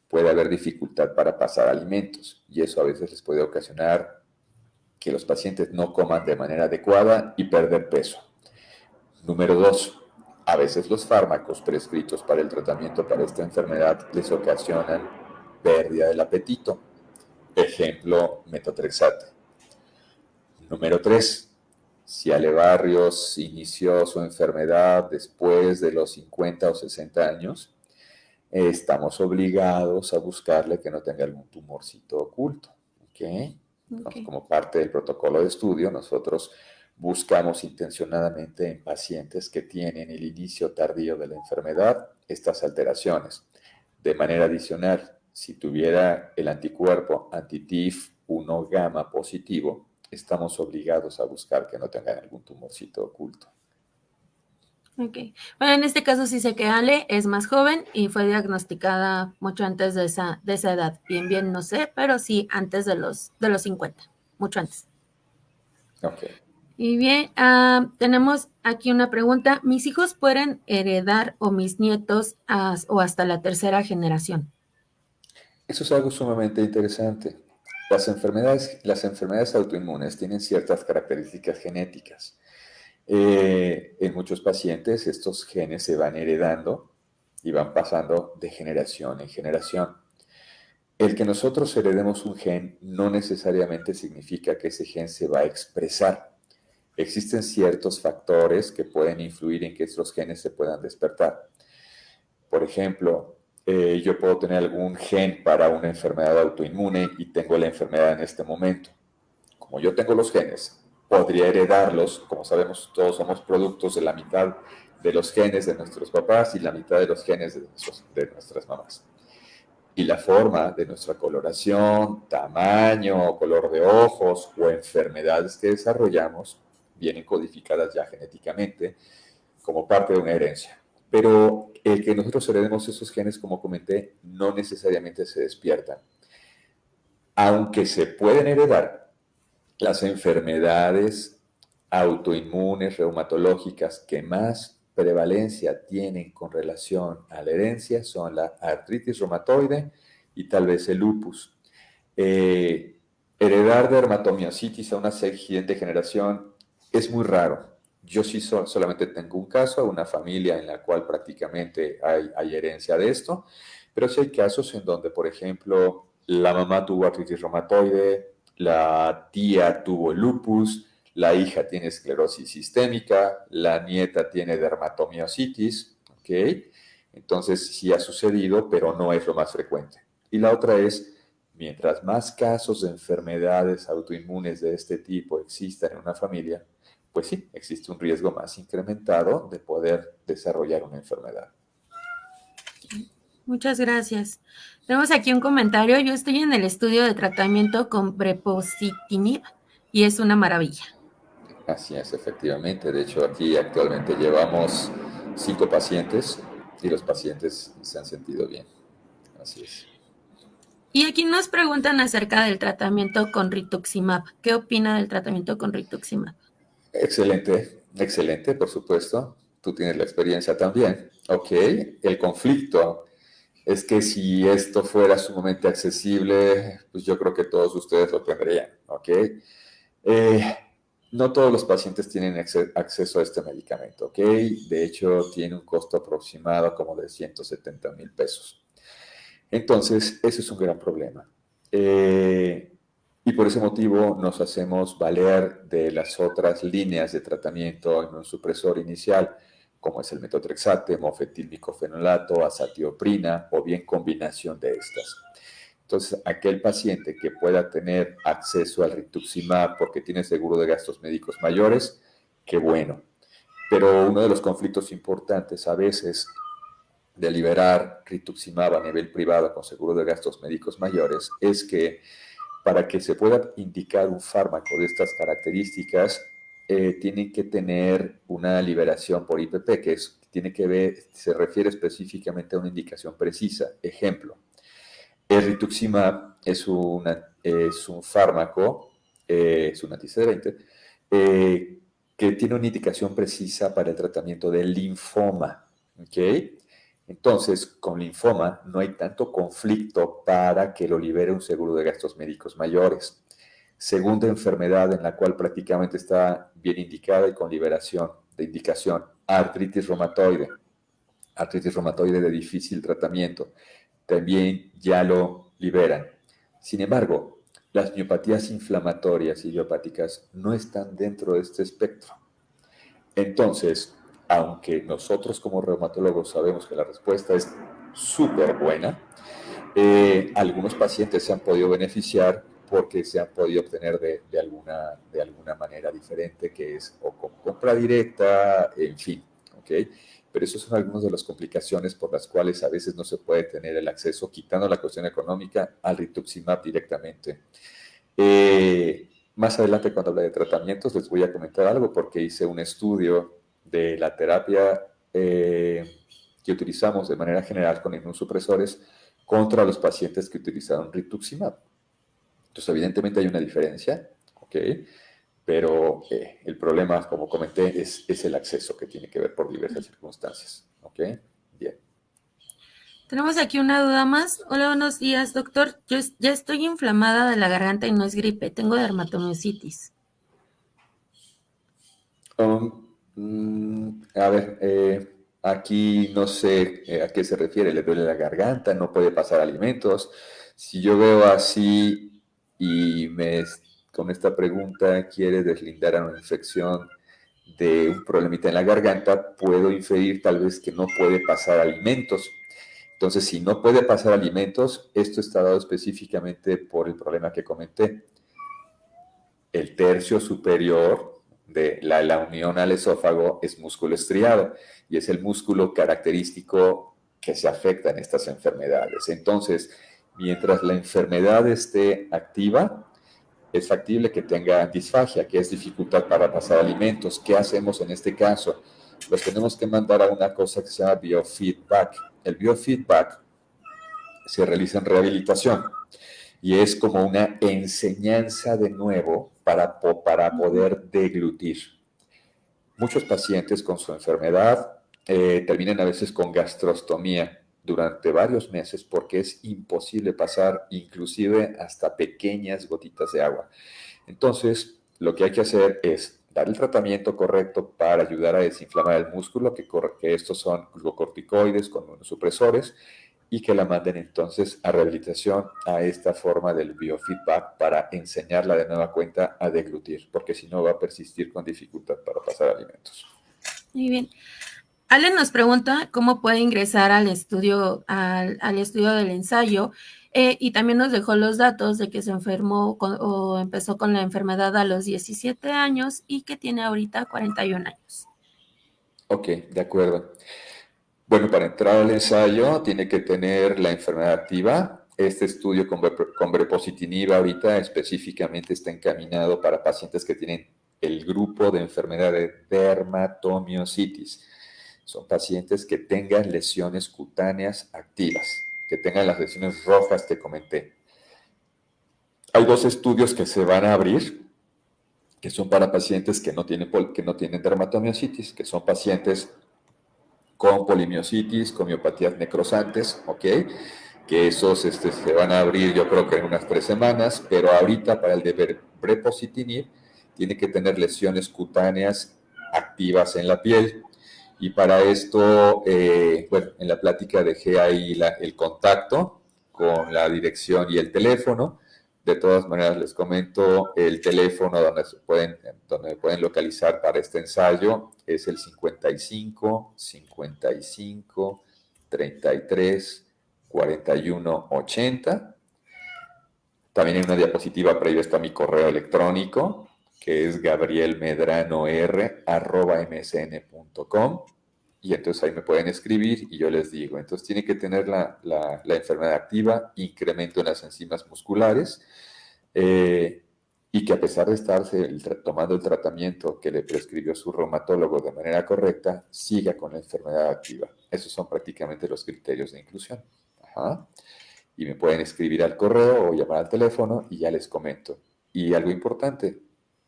Puede haber dificultad para pasar alimentos y eso a veces les puede ocasionar que los pacientes no coman de manera adecuada y perder peso. Número dos, a veces los fármacos prescritos para el tratamiento para esta enfermedad les ocasionan pérdida del apetito. Ejemplo, metotrexate. Número 3. Si Ale Barrios inició su enfermedad después de los 50 o 60 años, estamos obligados a buscarle que no tenga algún tumorcito oculto. ¿Okay? Entonces, Okay. como parte del protocolo de estudio, nosotros buscamos intencionadamente en pacientes que tienen el inicio tardío de la enfermedad estas alteraciones. De manera adicional, si tuviera el anticuerpo anti-TIF1 gamma positivo, estamos obligados a buscar que no tengan algún tumorcito oculto. Ok. Bueno, en este caso sí sé que Ale es más joven y fue diagnosticada mucho antes de esa edad. Bien, bien, no sé, pero sí antes de los 50, mucho antes. Ok. Y bien, tenemos aquí una pregunta. ¿Mis hijos pueden heredar o mis nietos o hasta la tercera generación? Eso es algo sumamente interesante. Las enfermedades autoinmunes tienen ciertas características genéticas. En muchos pacientes estos genes se van heredando y van pasando de generación en generación. El que nosotros heredemos un gen no necesariamente significa que ese gen se va a expresar. Existen ciertos factores que pueden influir en que estos genes se puedan despertar. Por ejemplo, yo puedo tener algún gen para una enfermedad autoinmune y tengo la enfermedad en este momento. Como yo tengo los genes, podría heredarlos. Como sabemos, todos somos productos de la mitad de los genes de nuestros papás y la mitad de los genes de nuestras mamás. Y la forma de nuestra coloración, tamaño, color de ojos o enfermedades que desarrollamos vienen codificadas ya genéticamente como parte de una herencia. Pero el que nosotros heredemos esos genes, como comenté, no necesariamente se despiertan. Aunque se pueden heredar, las enfermedades autoinmunes, reumatológicas que más prevalencia tienen con relación a la herencia son la artritis reumatoide y tal vez el lupus. Heredar dermatomiositis a una siguiente generación es muy raro. Yo sí solamente tengo un caso, una familia en la cual prácticamente hay herencia de esto, pero sí hay casos en donde, por ejemplo, la mamá tuvo artritis reumatoide, la tía tuvo lupus, la hija tiene esclerosis sistémica, la nieta tiene dermatomiositis, ¿ok? Entonces sí ha sucedido, pero no es lo más frecuente. Y la otra es, mientras más casos de enfermedades autoinmunes de este tipo existan en una familia, pues sí, existe un riesgo más incrementado de poder desarrollar una enfermedad. Muchas gracias. Tenemos aquí un comentario. Yo estoy en el estudio de tratamiento con Brepositinib y es una maravilla. Así es, efectivamente. De hecho, aquí actualmente llevamos 5 pacientes y los pacientes se han sentido bien. Así es. Y aquí nos preguntan acerca del tratamiento con rituximab. ¿Qué opina del tratamiento con rituximab? Excelente, excelente, por supuesto. Tú tienes la experiencia también. Ok, el conflicto es que si esto fuera sumamente accesible, pues yo creo que todos ustedes lo tendrían. Ok. Eh, no todos los pacientes tienen acceso a este medicamento. Ok. De hecho, tiene un costo aproximado como de 170,000 pesos. Entonces, eso es un gran problema. Y por ese motivo nos hacemos valer de las otras líneas de tratamiento inmunosupresor inicial, como es el metotrexate, mofetilmicofenolato, azatioprina o bien combinación de estas. Entonces, aquel paciente que pueda tener acceso al rituximab porque tiene seguro de gastos médicos mayores, qué bueno. Pero uno de los conflictos importantes a veces de liberar rituximab a nivel privado con seguro de gastos médicos mayores es que para que se pueda indicar un fármaco de estas características, tienen que tener una liberación por IPP, que tiene que ver, se refiere específicamente a una indicación precisa. Ejemplo, el rituximab es un fármaco, es un anticedrainte, que tiene una indicación precisa para el tratamiento del linfoma. ¿Ok? Entonces, con linfoma no hay tanto conflicto para que lo libere un seguro de gastos médicos mayores. Segunda enfermedad en la cual prácticamente está bien indicada y con liberación de indicación, artritis reumatoide de difícil tratamiento, también ya lo liberan. Sin embargo, las miopatías inflamatorias y idiopáticas no están dentro de este espectro. Entonces, aunque nosotros como reumatólogos sabemos que la respuesta es súper buena, algunos pacientes se han podido beneficiar porque se han podido obtener de alguna manera diferente, que es o con compra directa, en fin, ¿ok? Pero esas son algunas de las complicaciones por las cuales a veces no se puede tener el acceso, quitando la cuestión económica, al rituximab directamente. Más adelante, cuando hable de tratamientos, les voy a comentar algo porque hice un estudio de la terapia que utilizamos de manera general con inmunosupresores contra los pacientes que utilizaron rituximab. Entonces, evidentemente hay una diferencia, ¿ok? Pero el problema, como comenté, es el acceso que tiene que ver por diversas circunstancias, ¿ok? Bien. Tenemos aquí una duda más. Hola, buenos días, doctor. Yo ya estoy inflamada de la garganta y no es gripe. Tengo dermatomiositis. A ver, aquí no sé a qué se refiere, le duele la garganta, no puede pasar alimentos. Si yo veo así y con esta pregunta quiere deslindar a una infección de un problemita en la garganta, puedo inferir tal vez que no puede pasar alimentos. Entonces, si no puede pasar alimentos, esto está dado específicamente por el problema que comenté. El tercio superior de la unión al esófago es músculo estriado y es el músculo característico que se afecta en estas enfermedades. Entonces, mientras la enfermedad esté activa, es factible que tenga disfagia, que es dificultad para pasar alimentos. ¿Qué hacemos en este caso? Los tenemos que mandar a una cosa que se llama biofeedback. El biofeedback se realiza en rehabilitación y es como una enseñanza de nuevo para poder deglutir. Muchos pacientes con su enfermedad terminan a veces con gastrostomía durante varios meses porque es imposible pasar inclusive hasta pequeñas gotitas de agua. Entonces, lo que hay que hacer es dar el tratamiento correcto para ayudar a desinflamar el músculo, que estos son glucocorticoides con supresores, y que la manden entonces a rehabilitación a esta forma del biofeedback para enseñarla de nueva cuenta a deglutir, porque si no va a persistir con dificultad para pasar alimentos. Muy bien. Ale nos pregunta cómo puede ingresar al estudio del ensayo, y también nos dejó los datos de que se enfermó o empezó con la enfermedad a los 17 años y que tiene ahorita 41 años. Ok, de acuerdo. Bueno, para entrar al ensayo tiene que tener la enfermedad activa. Este estudio con brepositinib ahorita específicamente está encaminado para pacientes que tienen el grupo de enfermedad de dermatomiositis. Son pacientes que tengan lesiones cutáneas activas, que tengan las lesiones rojas que comenté. Hay dos estudios que se van a abrir, que son para pacientes que no tienen dermatomiositis, que son pacientes con polimiositis, con miopatías necrosantes, ¿ok? Que esos se van a abrir yo creo que en unas 3 semanas, pero ahorita para el de brepositinib tiene que tener lesiones cutáneas activas en la piel. Y para esto, bueno, en la plática dejé ahí el contacto con la dirección y el teléfono. De todas maneras, les comento el teléfono donde me pueden localizar para este ensayo. Es el 55 55 33 41 80. También en una diapositiva previa está mi correo electrónico, que es gabrielmedranor@msn.com. Y entonces ahí me pueden escribir y yo les digo. Entonces tiene que tener la enfermedad activa, incremento en las enzimas musculares, y que a pesar de estarse tomando el tratamiento que le prescribió su reumatólogo de manera correcta, siga con la enfermedad activa. Esos son prácticamente los criterios de inclusión. Ajá. Y me pueden escribir al correo o llamar al teléfono y ya les comento. Y algo importante,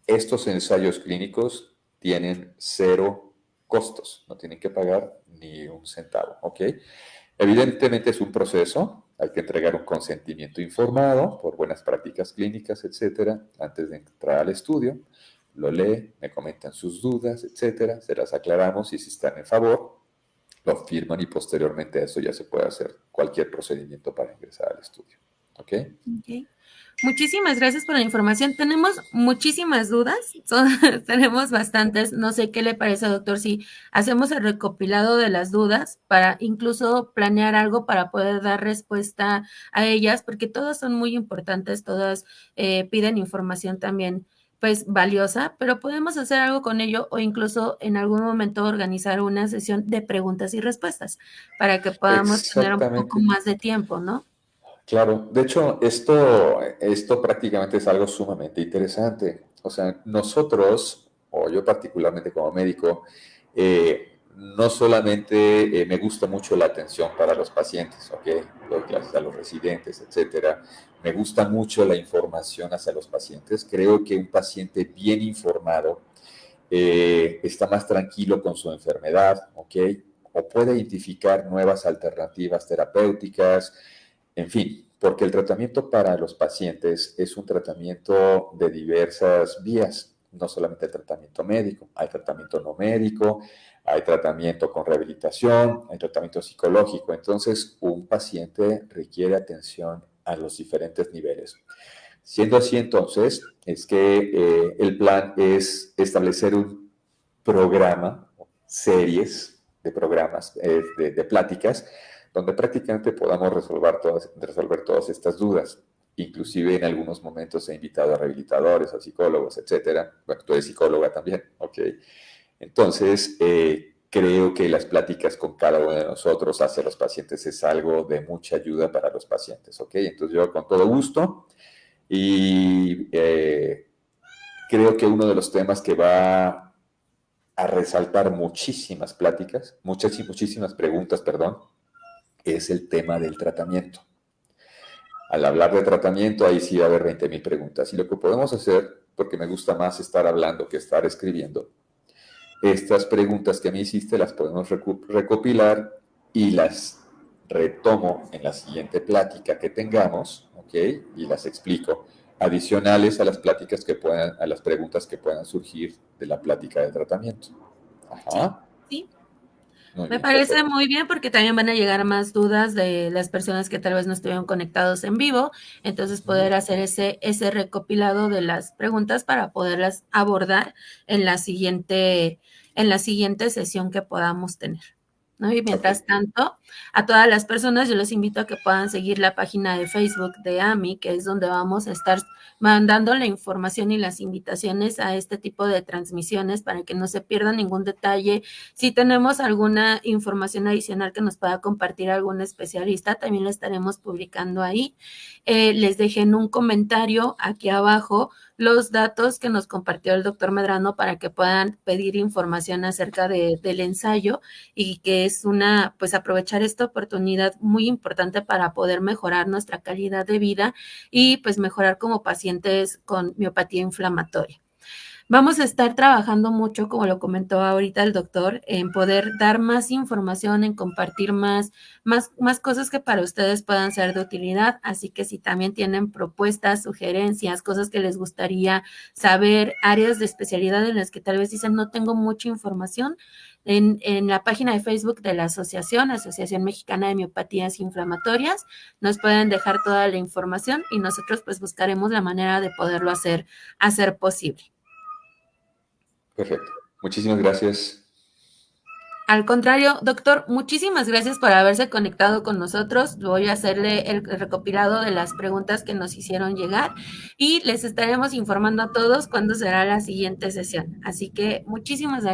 estos ensayos clínicos tienen 0 costos, no tienen que pagar ni un centavo, ¿ok? Evidentemente es un proceso, hay que entregar un consentimiento informado por buenas prácticas clínicas, etcétera, antes de entrar al estudio. Lo lee, me comentan sus dudas, etcétera, se las aclaramos y si están en favor, lo firman y posteriormente a eso ya se puede hacer cualquier procedimiento para ingresar al estudio. ¿Ok? Okay. Muchísimas gracias por la información. Tenemos muchísimas dudas, tenemos bastantes. No sé qué le parece, doctor, si hacemos el recopilado de las dudas para incluso planear algo para poder dar respuesta a ellas, porque todas son muy importantes, todas piden información también pues valiosa, pero podemos hacer algo con ello o incluso en algún momento organizar una sesión de preguntas y respuestas para que podamos tener un poco Exactamente. más de tiempo, ¿no? Claro, de hecho, esto prácticamente es algo sumamente interesante. O sea, nosotros, o yo particularmente como médico, no solamente me gusta mucho la atención para los pacientes, ¿ok? Doy clases a los residentes, etcétera. Me gusta mucho la información hacia los pacientes. Creo que un paciente bien informado está más tranquilo con su enfermedad, ¿ok? O puede identificar nuevas alternativas terapéuticas, en fin, porque el tratamiento para los pacientes es un tratamiento de diversas vías, no solamente el tratamiento médico, hay tratamiento no médico, hay tratamiento con rehabilitación, hay tratamiento psicológico. Entonces, un paciente requiere atención a los diferentes niveles. Siendo así, entonces, es que el plan es establecer un programa, series de programas, de pláticas, donde prácticamente podamos resolver todas estas dudas. Inclusive en algunos momentos he invitado a rehabilitadores, a psicólogos, etcétera. Bueno, tú eres psicóloga también, ¿ok? Entonces, creo que las pláticas con cada uno de nosotros hacia los pacientes es algo de mucha ayuda para los pacientes, ¿ok? Entonces yo con todo gusto y creo que uno de los temas que va a resaltar muchísimas pláticas, muchísimas preguntas, perdón, es el tema del tratamiento. Al hablar de tratamiento, ahí sí va a haber 20,000 preguntas. Y lo que podemos hacer, porque me gusta más estar hablando que estar escribiendo, estas preguntas que me hiciste las podemos recopilar y las retomo en la siguiente plática que tengamos, ¿ok? Y las explico, adicionales a las pláticas que puedan, a las preguntas que puedan surgir de la plática de tratamiento. Sí, Ajá. sí. Muy Me bien, parece perfecto. muy bien porque también van a llegar más dudas de las personas que tal vez no estuvieron conectados en vivo, entonces poder hacer ese recopilado de las preguntas para poderlas abordar en la siguiente sesión que podamos tener. ¿No? Y Ok, mientras tanto, a todas las personas yo les invito a que puedan seguir la página de Facebook de AMI, que es donde vamos a estar mandando la información y las invitaciones a este tipo de transmisiones para que no se pierda ningún detalle. Si tenemos alguna información adicional que nos pueda compartir algún especialista, también la estaremos publicando ahí. Les dejé en un comentario aquí abajo los datos que nos compartió el doctor Medrano para que puedan pedir información acerca del ensayo y que es pues aprovechar esta oportunidad muy importante para poder mejorar nuestra calidad de vida y pues mejorar como pacientes con miopatía inflamatoria. Vamos a estar trabajando mucho, como lo comentó ahorita el doctor, en poder dar más información, en compartir más cosas que para ustedes puedan ser de utilidad. Así que si también tienen propuestas, sugerencias, cosas que les gustaría saber, áreas de especialidad en las que tal vez dicen no tengo mucha información, en la página de Facebook de la Asociación Mexicana de Miopatías Inflamatorias, nos pueden dejar toda la información y nosotros pues buscaremos la manera de poderlo hacer posible. perfecto. Muchísimas gracias. Al contrario, doctor, muchísimas gracias por haberse conectado con nosotros. Voy a hacerle el recopilado de las preguntas que nos hicieron llegar y les estaremos informando a todos cuándo será la siguiente sesión. Así que muchísimas gracias.